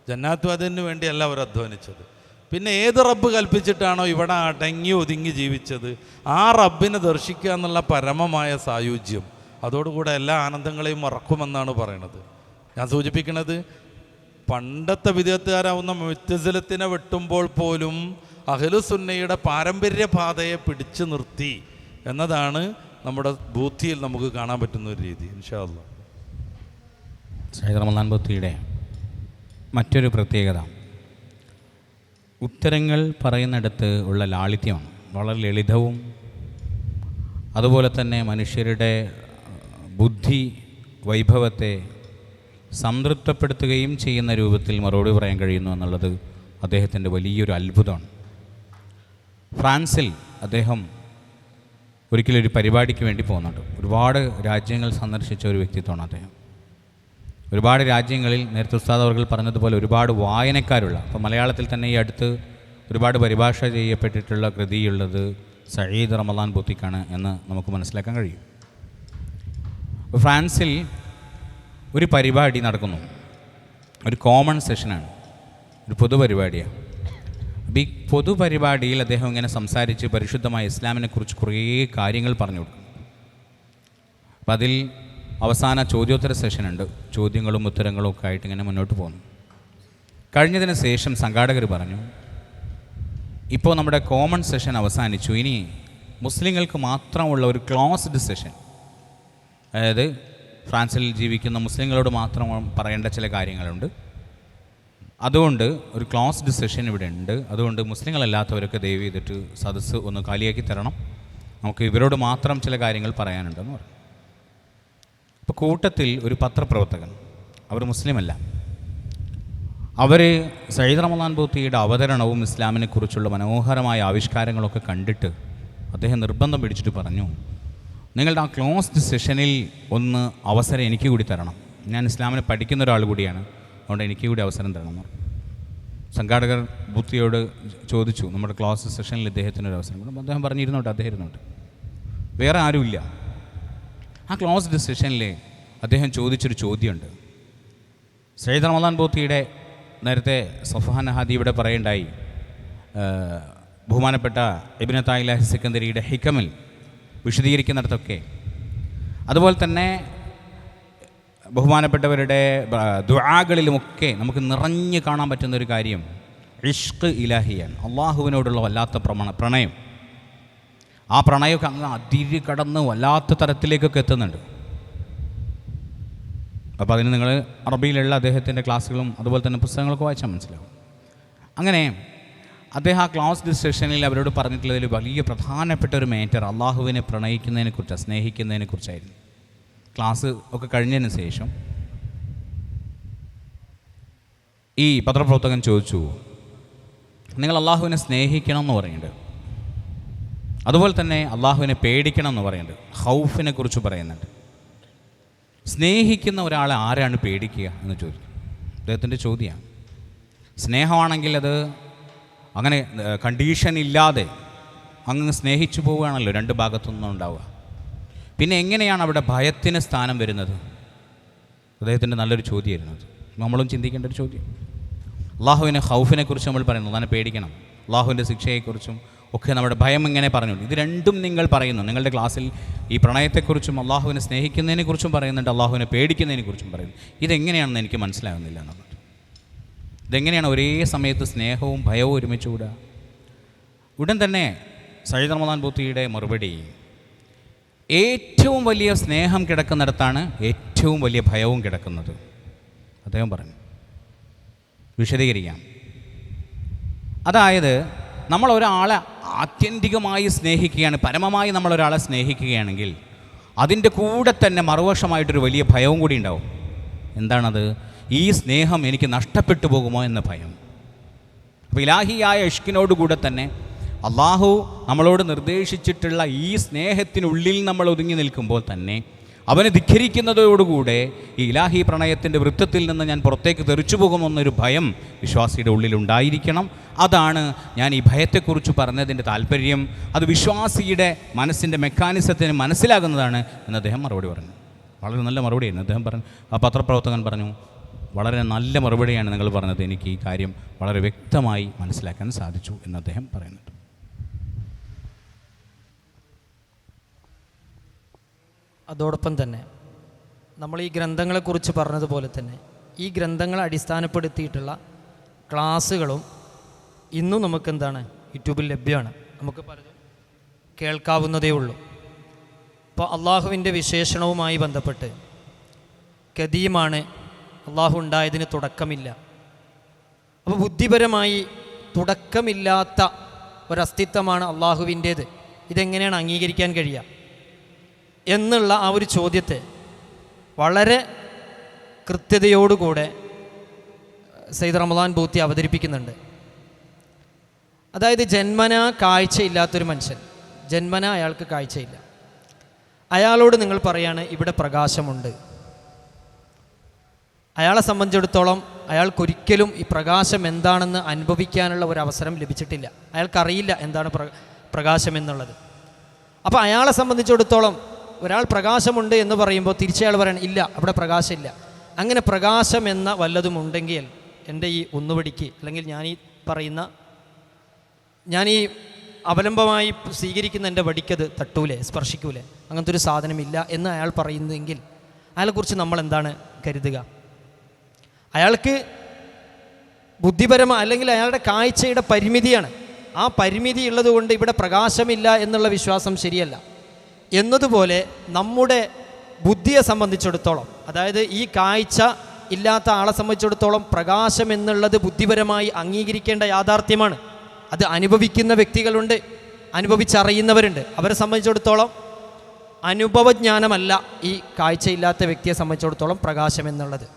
ജന്നാത്തു അദിന് വേണ്ടിയല്ല അവർ അധ്വാനിച്ചത്. പിന്നെ ഏത് റബ്ബ് കൽപ്പിച്ചിട്ടാണോ ഇവിടെ അടങ്ങി ഒതുങ്ങി ജീവിച്ചത്, ആ റബ്ബിനെ ദർശിക്കുക എന്നുള്ള പരമമായ സായുജ്യം, അതോടുകൂടെ എല്ലാ ആനന്ദങ്ങളെയും മറക്കുമെന്നാണ് പറയണത്. ഞാൻ സൂചിപ്പിക്കുന്നത്, പണ്ടത്തെ വിദഗ്ധരാവുന്ന മുഅ്തസിലത്തിനെ വെട്ടുമ്പോൾ പോലും അഹ്ലുസുന്നയുടെ പാരമ്പര്യപാതയെ പിടിച്ചു നിർത്തി എന്നതാണ് നമ്മുടെ ബൂത്തിയിൽ നമുക്ക് കാണാൻ പറ്റുന്ന ഒരു രീതി. ഇൻഷാ അല്ലാഹ്. സയ്യിദ് റമളാൻ ബൂത്തിയുടെ മറ്റൊരു പ്രത്യേകത ഉത്തരങ്ങൾ പറയുന്നിടത്ത് ഉള്ള ലാളിത്യമാണ്. വളരെ ലളിതവും അതുപോലെ തന്നെ മനുഷ്യരുടെ ബുദ്ധി വൈഭവത്തെ സംതൃപ്തപ്പെടുത്തുകയും ചെയ്യുന്ന രൂപത്തിൽ മറുപടി പറയാൻ കഴിയുന്നു എന്നുള്ളത് അദ്ദേഹത്തിൻ്റെ വലിയൊരു അത്ഭുതമാണ്. ഫ്രാൻസിൽ അദ്ദേഹം ഒരിക്കലൊരു പരിപാടിക്ക് വേണ്ടി പോകുന്നുണ്ട്. ഒരുപാട് രാജ്യങ്ങൾ സന്ദർശിച്ച ഒരു വ്യക്തിത്വമാണ് അദ്ദേഹം. ഒരുപാട് രാജ്യങ്ങളിൽ നേരത്തെ ഉസ്താദ് അവർ പറഞ്ഞതുപോലെ ഒരുപാട് വായനക്കാരുള്ള, അപ്പോൾ മലയാളത്തിൽ തന്നെ ഈ അടുത്ത് ഒരുപാട് പരിഭാഷ ചെയ്യപ്പെട്ടിട്ടുള്ള കൃതിയുള്ളത് സഈദ് റമദാൻ ബൂത്തിക്കാണ് എന്ന് നമുക്ക് മനസ്സിലാക്കാൻ കഴിയും. ഫ്രാൻസിൽ ഒരു പരിപാടി നടക്കുന്നു, ഒരു കോമൺ സെഷനാണ്, ഒരു പൊതുപരിപാടിയാണ്. അപ്പോൾ ഈ പൊതുപരിപാടിയിൽ അദ്ദേഹം ഇങ്ങനെ സംസാരിച്ച് പരിശുദ്ധമായ ഇസ്ലാമിനെക്കുറിച്ച് കുറേ കാര്യങ്ങൾ പറഞ്ഞു കൊടുക്കും. അപ്പം അതിൽ അവസാന ചോദ്യോത്തര സെഷനുണ്ട്, ചോദ്യങ്ങളും ഉത്തരങ്ങളും ഒക്കെ ആയിട്ട് ഇങ്ങനെ മുന്നോട്ട് പോകുന്നു. കഴിഞ്ഞതിന് ശേഷം സംഘാടകർ പറഞ്ഞു, ഇപ്പോൾ നമ്മുടെ കോമൺ സെഷൻ അവസാനിച്ചു, ഇനി മുസ്ലിങ്ങൾക്ക് മാത്രമുള്ള ഒരു ക്ലോസ്ഡ് സെഷൻ, അതായത് ഫ്രാൻസിൽ ജീവിക്കുന്ന മുസ്ലിങ്ങളോട് മാത്രം പറയേണ്ട ചില കാര്യങ്ങളുണ്ട്, അതുകൊണ്ട് ഒരു ക്ലോസ്ഡ് സെഷൻ ഇവിടെ ഉണ്ട്, അതുകൊണ്ട് മുസ്ലിങ്ങളല്ലാത്തവരൊക്കെ ദയവ് ചെയ്തിട്ട് സദസ്സ് ഒന്ന് കാലിയാക്കി തരണം, നമുക്ക് ഇവരോട് മാത്രം ചില കാര്യങ്ങൾ പറയാനുണ്ടെന്ന് പറഞ്ഞു. അപ്പോൾ കൂട്ടത്തിൽ ഒരു പത്രപ്രവർത്തകൻ, അവർ മുസ്ലിമല്ല, അവർ സയ്യിദ് റമദാൻ ബൂത്തിയുടെ അവതരണവും ഇസ്ലാമിനെക്കുറിച്ചുള്ള മനോഹരമായ ആവിഷ്കാരങ്ങളൊക്കെ കണ്ടിട്ട് അദ്ദേഹം നിർബന്ധം പിടിച്ചിട്ട് പറഞ്ഞു, നിങ്ങളുടെ ആ ക്ലോസ്ഡ് സെഷനിൽ ഒന്ന് അവസരം എനിക്ക് കൂടി തരണം, ഞാൻ ഇസ്ലാമിനെ പഠിക്കുന്ന ഒരാൾ കൂടിയാണ്, അതുകൊണ്ട് എനിക്ക് കൂടി അവസരം തരണം. സംഘാടകർ ബൂത്തിയോട് ചോദിച്ചു, നമ്മുടെ ക്ലോസ്ഡ് സെഷനിൽ ഇദ്ദേഹത്തിനൊരു അവസരം കൊടുക്കും. അദ്ദേഹം പറഞ്ഞിരുന്നോട്ടെ, അദ്ദേഹം ഇരുന്നോട്ടെ, വേറെ ആരുമില്ല. ആ ക്ലോസ്ഡ് സെഷനിൽ അദ്ദേഹം ചോദിച്ചൊരു ചോദ്യമുണ്ട്. സയ്യിദ് റമദാൻ ബൂത്തിയുടെ നേരത്തെ സഫഹാൻ ഹാദി ഇവിടെ പറയുണ്ടായി, ബഹുമാനപ്പെട്ട ഇബ്നു അത്താഇല്ലാഹി സിക്കന്ദരിയുടെ ഹിക്കമിൽ വിശദീകരിക്കുന്നിടത്തൊക്കെ, അതുപോലെ തന്നെ ബഹുമാനപ്പെട്ടവരുടെ ദുആകളിലുമൊക്കെ നമുക്ക് നിറഞ്ഞു കാണാൻ പറ്റുന്നൊരു കാര്യം ഇഷ്ഖ് ഇലാഹിയാണ്, അള്ളാഹുവിനോടുള്ള വല്ലാത്ത പ്രണയം. ആ പ്രണയമൊക്കെ അങ്ങ് അതിര് കടന്ന് വല്ലാത്ത തരത്തിലേക്കൊക്കെ എത്തുന്നുണ്ട്. അപ്പോൾ അതിന് നിങ്ങൾ അറബിയിലുള്ള അദ്ദേഹത്തിൻ്റെ ക്ലാസ്സുകളും അതുപോലെ തന്നെ പുസ്തകങ്ങളൊക്കെ വായിച്ചാൽ മനസ്സിലാവും. അങ്ങനെ അദ്ദേഹം ആ ക്ലോസ്ഡ് സെഷനിൽ അവരോട് പറഞ്ഞിട്ടുള്ളതിൽ വലിയ പ്രധാനപ്പെട്ട ഒരു മാറ്റർ അള്ളാഹുവിനെ പ്രണയിക്കുന്നതിനെക്കുറിച്ചാണ്, സ്നേഹിക്കുന്നതിനെക്കുറിച്ചായിരുന്നു. ക്ലാസ് ഒക്കെ കഴിഞ്ഞതിന് ശേഷം ഈ പത്രപ്രവർത്തകൻ ചോദിച്ചു, നിങ്ങൾ അള്ളാഹുവിനെ സ്നേഹിക്കണം എന്ന് പറയുന്നുണ്ട്, അതുപോലെ തന്നെ അള്ളാഹുവിനെ പേടിക്കണം എന്ന് പറയുന്നുണ്ട്, ഖൗഫിനെ കുറിച്ച് പറയുന്നുണ്ട്. സ്നേഹിക്കുന്ന ഒരാളെ ആരാണ് പേടിക്കുക എന്ന് ചോദിക്കും. അദ്ദേഹത്തിൻ്റെ ചോദ്യമാണ്. സ്നേഹമാണെങ്കിൽ അത് അങ്ങനെ കണ്ടീഷൻ ഇല്ലാതെ അങ്ങ് സ്നേഹിച്ചു പോവുകയാണല്ലോ രണ്ട് ഭാഗത്തുനിന്നും ഉണ്ടാവുക. പിന്നെ എങ്ങനെയാണ് അവിടെ ഭയത്തിന് സ്ഥാനം വരുന്നത്? അദ്ദേഹത്തിൻ്റെ നല്ലൊരു ചോദ്യമായിരുന്നു അത്, നമ്മളും ചിന്തിക്കേണ്ട ഒരു ചോദ്യം. അള്ളാഹുവിനെ ഖൗഫിനെ കുറിച്ച് നമ്മൾ പറയുന്നു, അള്ളാഹിനെ പേടിക്കണം, അള്ളാഹുവിൻ്റെ ശിക്ഷയെക്കുറിച്ചും ഒക്കെ നമ്മുടെ ഭയം ഇങ്ങനെ പറഞ്ഞു. ഇത് രണ്ടും നിങ്ങൾ പറയുന്നു നിങ്ങളുടെ ക്ലാസ്സിൽ, ഈ പ്രണയത്തെക്കുറിച്ചും അള്ളാഹുവിനെ സ്നേഹിക്കുന്നതിനെക്കുറിച്ചും പറയുന്നുണ്ട്, അള്ളാഹുവിനെ പേടിക്കുന്നതിനെക്കുറിച്ചും പറയുന്നു. ഇതെങ്ങനെയാണെന്ന് എനിക്ക് മനസ്സിലാകുന്നില്ല എന്നുള്ളത്. ഇതെങ്ങനെയാണ് ഒരേ സമയത്ത് സ്നേഹവും ഭയവും ഒരുമിച്ച് കൂടുക? ഉടൻ തന്നെ സയ്യിദ് റമദാൻ ബൂത്തിയുടെ മറുപടി, ഏറ്റവും വലിയ സ്നേഹം കിടക്കുന്നിടത്താണ് ഏറ്റവും വലിയ ഭയവും കിടക്കുന്നത്. അദ്ദേഹം പറഞ്ഞു, വിശദീകരിക്കാം. അതായത് നമ്മൾ ഒരാളെ ആത്യന്തികമായി സ്നേഹിക്കുകയാണ്, പരമമായി നമ്മളൊരാളെ സ്നേഹിക്കുകയാണെങ്കിൽ അതിൻ്റെ കൂടെ തന്നെ മറുവശമായിട്ടൊരു വലിയ ഭയവും കൂടി ഉണ്ടാവും. എന്താണത്? ഈ സ്നേഹം എനിക്ക് നഷ്ടപ്പെട്ടു പോകുമോ എന്ന ഭയം. അപ്പോൾ ഇലാഹിയായ ഇഷ്കിനോടുകൂടെ തന്നെ അള്ളാഹു നമ്മളോട് നിർദ്ദേശിച്ചിട്ടുള്ള ഈ സ്നേഹത്തിനുള്ളിൽ നമ്മൾ ഒതുങ്ങി നിൽക്കുമ്പോൾ തന്നെ അവനെ ധിഖരിക്കുന്നതോടുകൂടെ ഈ ഇലാഹി പ്രണയത്തിൻ്റെ വൃത്തത്തിൽ നിന്ന് ഞാൻ പുറത്തേക്ക് തെറിച്ചു പോകുമെന്നൊരു ഭയം വിശ്വാസിയുടെ ഉള്ളിലുണ്ടായിരിക്കണം. അതാണ് ഞാൻ ഈ ഭയത്തെക്കുറിച്ച് പറഞ്ഞതിൻ്റെ താല്പര്യം. അത് വിശ്വാസിയുടെ മനസ്സിൻ്റെ മെക്കാനിസത്തിന് മനസ്സിലാകുന്നതാണ് എന്ന് അദ്ദേഹം മറുപടി പറഞ്ഞു. വളരെ നല്ല മറുപടിയായിരുന്നു. അദ്ദേഹം പറഞ്ഞു, ആ പത്രപ്രവർത്തകൻ പറഞ്ഞു, വളരെ നല്ല മറുപടിയാണ് നിങ്ങൾ പറഞ്ഞത്, എനിക്ക് ഈ കാര്യം വളരെ വ്യക്തമായി മനസ്സിലാക്കാൻ സാധിച്ചു എന്ന് അദ്ദേഹം പറയുന്നുണ്ട്. അതോടൊപ്പം തന്നെ നമ്മൾ ഈ ഗ്രന്ഥങ്ങളെക്കുറിച്ച് പറഞ്ഞതുപോലെ തന്നെ ഈ ഗ്രന്ഥങ്ങളെ അടിസ്ഥാനപ്പെടുത്തിയിട്ടുള്ള ക്ലാസ്സുകളും ഇന്നും നമുക്കെന്താണ് യൂട്യൂബിൽ ലഭ്യമാണ്. നമുക്ക് പലതും കേൾക്കാവുന്നതേ ഉള്ളൂ. അപ്പോൾ അള്ളാഹുവിൻ്റെ വിശേഷണവുമായി ബന്ധപ്പെട്ട് കദീമാണ്, അള്ളാഹു ഉണ്ടായതിന് തുടക്കമില്ല. അപ്പോൾ ബുദ്ധിപരമായി തുടക്കമില്ലാത്ത ഒരസ്തിത്വമാണ് അള്ളാഹുവിൻ്റേത്. ഇതെങ്ങനെയാണ് അംഗീകരിക്കാൻ കഴിയുക എന്നുള്ള ആ ഒരു ചോദ്യത്തെ വളരെ കൃത്യതയോടുകൂടെ സയ്യിദ് റമദാൻ ബൂത്തി അവതരിപ്പിക്കുന്നുണ്ട്. അതായത് ജന്മനാ കാഴ്ചയില്ലാത്തൊരു മനുഷ്യൻ, ജന്മനാ അയാൾക്ക് കാഴ്ചയില്ല, അയാളോട് നിങ്ങൾ പറയാണ് ഇവിടെ പ്രകാശമുണ്ട്, അയാളെ സംബന്ധിച്ചിടത്തോളം അയാൾക്കൊരിക്കലും ഈ പ്രകാശം എന്താണെന്ന് അനുഭവിക്കാനുള്ള ഒരു അവസരം ലഭിച്ചിട്ടില്ല. അയാൾക്കറിയില്ല എന്താണ് പ്രകാശം എന്നുള്ളത്. അപ്പോൾ അയാളെ സംബന്ധിച്ചിടത്തോളം ഒരാൾ പ്രകാശമുണ്ട് എന്ന് പറയുമ്പോൾ തിരിച്ചയാൾ പറയണം ഇല്ല, അവിടെ പ്രകാശമില്ല. അങ്ങനെ പ്രകാശം എന്ന വല്ലതും ഉണ്ടെങ്കിൽ എൻ്റെ ഈ ഒന്നുപടിക്ക്, അല്ലെങ്കിൽ ഞാൻ ഈ അവലംബമായി സ്വീകരിക്കുന്ന എൻ്റെ വടിക്കത് തട്ടൂലേ, സ്പർശിക്കൂലേ, അങ്ങനത്തെ ഒരു സാധനമില്ല എന്ന് അയാൾ പറയുന്നതെങ്കിൽ അയാളെക്കുറിച്ച് നമ്മൾ എന്താണ് കരുതുക? അയാൾക്ക് ബുദ്ധിപരമായ അല്ലെങ്കിൽ അയാളുടെ കാഴ്ചയുടെ പരിമിതിയാണ്. ആ പരിമിതി ഉള്ളതുകൊണ്ട് ഇവിടെ പ്രകാശമില്ല എന്നുള്ള വിശ്വാസം ശരിയല്ല. എന്നതുപോലെ നമ്മുടെ ബുദ്ധിയെ സംബന്ധിച്ചിടത്തോളം, അതായത് ഈ കാഴ്ച ഇല്ലാത്ത ആളെ സംബന്ധിച്ചിടത്തോളം പ്രകാശം എന്നുള്ളത് ബുദ്ധിപരമായി അംഗീകരിക്കേണ്ട യാഥാർത്ഥ്യമാണ്. അത് അനുഭവിക്കുന്ന വ്യക്തികളുണ്ട്, അനുഭവിച്ചറിയുന്നവരുണ്ട്. അവരെ സംബന്ധിച്ചിടത്തോളം അനുഭവജ്ഞാനമല്ല ഈ കാഴ്ചയില്ലാത്ത വ്യക്തിയെ സംബന്ധിച്ചിടത്തോളം പ്രകാശം എന്നുള്ളത്.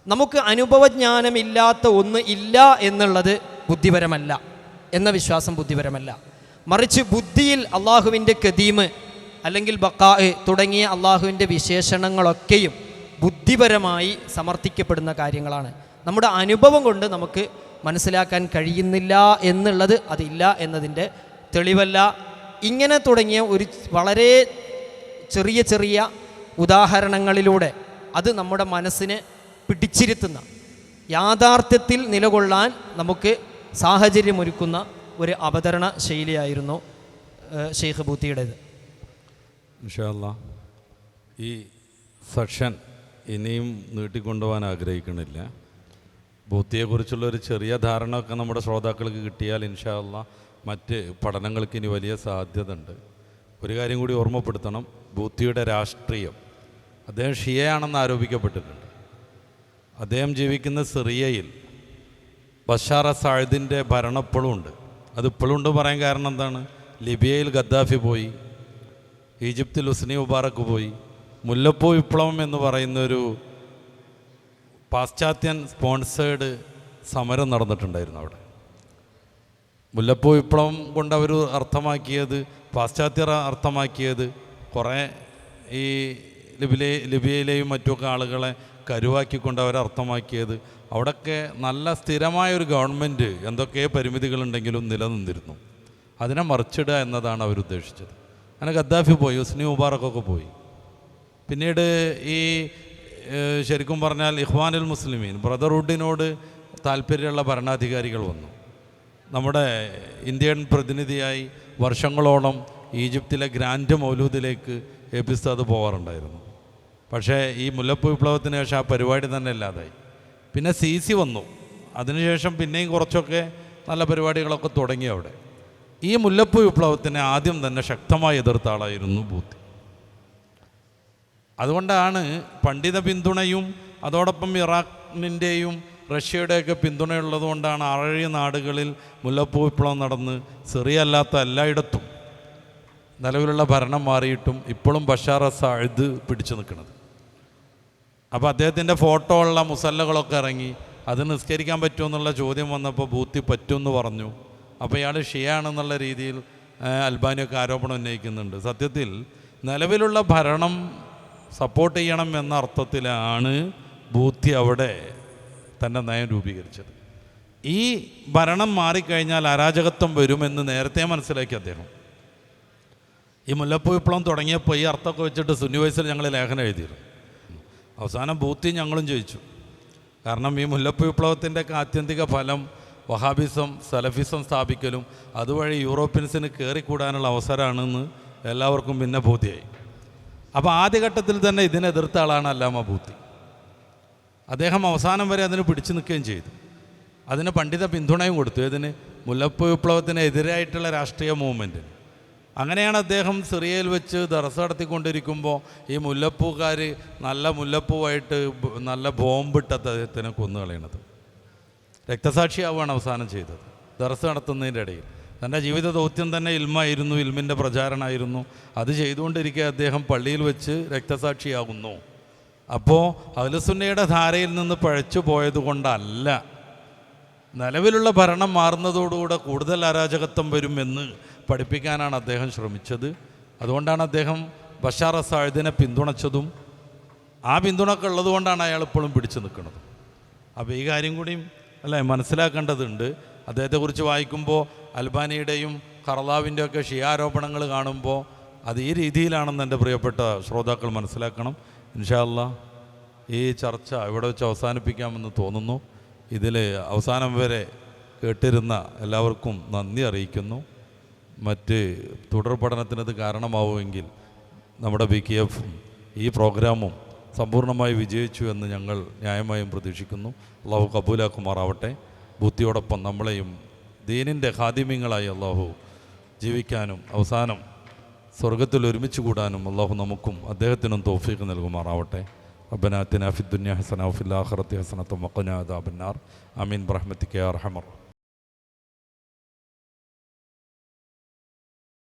നമുക്ക് അനുഭവജ്ഞാനമില്ലാത്ത ഒന്ന് ഇല്ല എന്നുള്ളത് ബുദ്ധിപരമല്ല എന്ന വിശ്വാസം ബുദ്ധിപരമല്ല. മറിച്ച് ബുദ്ധിയിൽ അള്ളാഹുവിൻ്റെ ഖദീമ് അല്ലെങ്കിൽ ബക്കാ തുടങ്ങിയ അള്ളാഹുവിൻ്റെ വിശേഷണങ്ങളൊക്കെയും ബുദ്ധിപരമായി സമർത്ഥിക്കപ്പെടുന്ന കാര്യങ്ങളാണ്. നമ്മുടെ അനുഭവം കൊണ്ട് നമുക്ക് മനസ്സിലാക്കാൻ കഴിയുന്നില്ല എന്നുള്ളത് അതില്ല എന്നതിൻ്റെ തെളിവല്ല. ഇങ്ങനെ തുടങ്ങിയ ഒരു വളരെ ചെറിയ ചെറിയ ഉദാഹരണങ്ങളിലൂടെ അത് നമ്മുടെ മനസ്സിനെ പിടിച്ചിരുത്തുന്ന, യാഥാർത്ഥ്യത്തിൽ നിലകൊള്ളാൻ നമുക്ക് സാഹചര്യമൊരുക്കുന്ന ഒരു അവതരണ ശൈലിയായിരുന്നു ഷെയ്ഖ് ബൂത്തിയുടേത്. ഇൻഷാ അല്ലാഹ് ഈ സെക്ഷൻ ഇനിയും നീട്ടിക്കൊണ്ടുപോകാൻ ആഗ്രഹിക്കണില്ല. ബൂത്തിയെക്കുറിച്ചുള്ളൊരു ചെറിയ ധാരണ ഒക്കെ നമ്മുടെ ശ്രോതാക്കൾക്ക് കിട്ടിയാൽ ഇൻഷാ അല്ലാഹ് മറ്റ് പഠനങ്ങൾക്ക് ഇനി വലിയ സാധ്യത ഉണ്ട്. ഒരു കാര്യം കൂടി ഓർമ്മപ്പെടുത്തണം, ബൂത്തിയുടെ രാഷ്ട്രീയം, അദ്ദേഹം ഷിയയാണെന്ന് ആരോപിക്കപ്പെട്ടിട്ടുണ്ട്. അദ്ദേഹം ജീവിക്കുന്ന സിറിയയിൽ ബഷാർ അസാദിൻ്റെ ഭരണം ഇപ്പോഴും ഉണ്ട്. അത് ഇപ്പോഴും ഉണ്ട് പറയാൻ കാരണം എന്താണ്? ലിബിയയിൽ ഗദ്ദാഫി പോയി, ഈജിപ്തിൽ ഹുസ്നി മുബാറക്ക് പോയി, മുല്ലപ്പൂ വിപ്ലവം എന്ന് പറയുന്നൊരു പാശ്ചാത്യൻ സ്പോൺസേഡ് സമരം നടന്നിട്ടുണ്ടായിരുന്നു അവിടെ. മുല്ലപ്പൂ വിപ്ലവം കൊണ്ട് അവർ അർത്ഥമാക്കിയത്, പാശ്ചാത്യർ അർത്ഥമാക്കിയത് കുറേ ഈ ലിബിയയിലെയും മറ്റുമൊക്കെ ആളുകളെ കരുവാക്കിക്കൊണ്ട് അവരർത്ഥമാക്കിയത് അവിടെയൊക്കെ നല്ല സ്ഥിരമായൊരു ഗവൺമെൻറ് എന്തൊക്കെ പരിമിതികളുണ്ടെങ്കിലും നിലനിന്നിരുന്നു. അതിനെ മറിച്ചിടുക എന്നതാണ് അവരുദ്ദേശിച്ചത്. അങ്ങനെ ഗദ്ദാഫി പോയി, ഹുസ്നി മുബാറക്കൊക്കെ പോയി. പിന്നീട് ഈ ശരിക്കും പറഞ്ഞാൽ ഇഖ്വാനുൽ മുസ്ലിമീൻ ബ്രദർഹുഡിനോട് താല്പര്യമുള്ള ഭരണാധികാരികൾ വന്നു. നമ്മുടെ ഇന്ത്യൻ പ്രതിനിധിയായി വർഷങ്ങളോളം ഈജിപ്തിലെ ഗ്രാൻഡ് മൗലൂദിലേക്ക് എപ്പിസ്താദ് പോകാറുണ്ടായിരുന്നു. പക്ഷേ ഈ മുല്ലപ്പൂ വിപ്ലവത്തിന് ശേഷം ആ പരിപാടി തന്നെ ഇല്ലാതായി. പിന്നെ CC വന്നു. അതിനുശേഷം പിന്നെയും കുറച്ചൊക്കെ നല്ല പരിപാടികളൊക്കെ തുടങ്ങി അവിടെ. ഈ മുല്ലപ്പൂ വിപ്ലവത്തിനെ ആദ്യം തന്നെ ശക്തമായി എതിർത്ത ആളായിരുന്നു ബൂത്തി. അതുകൊണ്ടാണ് പണ്ഡിത പിന്തുണയും അതോടൊപ്പം ഇറാഖിൻ്റെയും റഷ്യയുടെയൊക്കെ പിന്തുണയുള്ളത് കൊണ്ടാണ് 6 നാടുകളിൽ മുല്ലപ്പൂ വിപ്ലവം നടന്ന് സിറിയ അല്ലാത്ത എല്ലായിടത്തും നിലവിലുള്ള ഭരണം മാറിയിട്ടും ഇപ്പോഴും ബഷാർ അസാദ് പിടിച്ചു നിൽക്കുന്നത്. അപ്പോൾ അദ്ദേഹത്തിൻ്റെ ഫോട്ടോ ഉള്ള മുസല്ലകളൊക്കെ ഇറങ്ങി. അത് നിസ്കരിക്കാൻ പറ്റുമെന്നുള്ള ചോദ്യം വന്നപ്പോൾ ബൂത്തി പറ്റുമെന്ന് പറഞ്ഞു. അപ്പോൾ ഇയാൾ ഷിയാണെന്നുള്ള രീതിയിൽ അൽബാനിയൊക്കെ ആരോപണം ഉന്നയിക്കുന്നുണ്ട്. സത്യത്തിൽ നിലവിലുള്ള ഭരണം സപ്പോർട്ട് ചെയ്യണം എന്ന അർത്ഥത്തിലാണ് ബൂത്തി അവിടെ തൻ്റെ നയം രൂപീകരിച്ചത്. ഈ ഭരണം മാറിക്കഴിഞ്ഞാൽ അരാജകത്വം വരുമെന്ന് നേരത്തെ മനസ്സിലാക്കി അദ്ദേഹം. ഈ മുല്ലപ്പൂ വിപ്ലവം തുടങ്ങിയപ്പോൾ ഈ അർത്ഥമൊക്കെ വെച്ചിട്ട് സുന്നി വയസ്സിൽ ഞങ്ങൾ ലേഖനം എഴുതിയിരുന്നു. അവസാനം ബൂത്തി ഞങ്ങളും ജയിച്ചു. കാരണം ഈ മുല്ലപ്പൂ വിപ്ലവത്തിൻ്റെയൊക്കെ ആത്യന്തിക ഫലം വഹാബിസം സലഫിസം സ്ഥാപിക്കലും അതുവഴി യൂറോപ്യൻസിന് കയറിക്കൂടാനുള്ള അവസരമാണെന്ന് എല്ലാവർക്കും പിന്നെ ബോധ്യമായി. അപ്പോൾ ആദ്യഘട്ടത്തിൽ തന്നെ ഇതിനെതിർത്ത ആളാണ് അല്ലാമ ബൂത്തി. അദ്ദേഹം അവസാനം വരെ അതിന് പിടിച്ചു നിൽക്കുകയും ചെയ്തു. അതിന് പണ്ഡിത പിന്തുണയും കൊടുത്തു. ഇതിന് മുല്ലപ്പൂ വിപ്ലവത്തിന് എതിരായിട്ടുള്ള രാഷ്ട്രീയ മൂവ്മെൻറ്റിന്. അങ്ങനെയാണ് അദ്ദേഹം സിറിയയിൽ വെച്ച് ദർസ് നടത്തിക്കൊണ്ടിരിക്കുമ്പോൾ ഈ മുല്ലപ്പൂക്കാർ നല്ല മുല്ലപ്പൂവായിട്ട് നല്ല ബോംബിട്ട് അദ്ദേഹത്തിനെ കൊന്നുകളയണത്. രക്തസാക്ഷിയാവുകയാണ് അവസാനം ചെയ്തത് ദർസ് നടത്തുന്നതിൻ്റെ ഇടയിൽ. തൻ്റെ ജീവിത ദൗത്യം തന്നെ ഇൽമായിരുന്നു, ഇൽമിൻ്റെ പ്രചാരണമായിരുന്നു. അത് ചെയ്തുകൊണ്ടിരിക്കെ അദ്ദേഹം പള്ളിയിൽ വെച്ച് രക്തസാക്ഷിയാകുന്നു. അപ്പോൾ അഹ്ലുസുന്നയുടെ ധാരയിൽ നിന്ന് പഴച്ചു പോയത് കൊണ്ടല്ല, നിലവിലുള്ള ഭരണം മാറുന്നതോടുകൂടെ കൂടുതൽ അരാജകത്വം വരുമെന്ന് പഠിപ്പിക്കാനാണ് അദ്ദേഹം ശ്രമിച്ചത്. അതുകൊണ്ടാണ് അദ്ദേഹം ബഷാർ അസാദിനെ പിന്തുണച്ചതും ആ പിന്തുണക്ക് ഉള്ളതുകൊണ്ടാണ് അയാൾ ഇപ്പോഴും പിടിച്ചു നിൽക്കുന്നത്. അപ്പോൾ ഈ കാര്യം കൂടിയും അല്ലേ മനസ്സിലാക്കേണ്ടതുണ്ട്. അദ്ദേഹത്തെക്കുറിച്ച് വായിക്കുമ്പോൾ അൽബാനിയുടെയും ഖർലാവിൻ്റെ ഒക്കെ ഷിയാരോപണങ്ങൾ കാണുമ്പോൾ അത് ഈ രീതിയിലാണെന്ന് എൻ്റെ പ്രിയപ്പെട്ട ശ്രോതാക്കൾ മനസ്സിലാക്കണം. ഇൻഷാ അല്ലാഹ് ഈ ചർച്ച ഇവിടെ വെച്ച് അവസാനിപ്പിക്കാമെന്ന് തോന്നുന്നു. ഇതിൽ അവസാനം വരെ കേട്ടിരുന്ന എല്ലാവർക്കും നന്ദി അറിയിക്കുന്നു. മറ്റ് തുടർ പഠനത്തിനത് കാരണമാവുമെങ്കിൽ നമ്മുടെ BKF ഈ പ്രോഗ്രാമും സമ്പൂർണ്ണമായി വിജയിച്ചു എന്ന് ഞങ്ങൾ ന്യായമായും പ്രതീക്ഷിക്കുന്നു. അള്ളാഹു കബൂലാക്കുമാറാവട്ടെ. ബുദ്ധിയോടൊപ്പം നമ്മളെയും ദീനിൻ്റെ ഖാദിമ്യങ്ങളായി അള്ളാഹു ജീവിക്കാനും അവസാനം സ്വർഗത്തിൽ ഒരുമിച്ച് കൂടാനും അള്ളാഹു നമുക്കും അദ്ദേഹത്തിനും തൗഫീഖ് നൽകുമാറാവട്ടെ. റബ്ബനാ ആതിനാ ഫിദ്ദുനിയ ഹസന വഫിൽ ആഖിറതി ഹസനത വഖിനാ അദാബന്നാർ. ആമീൻ ബിറഹ്മതിക യാ അർഹമർ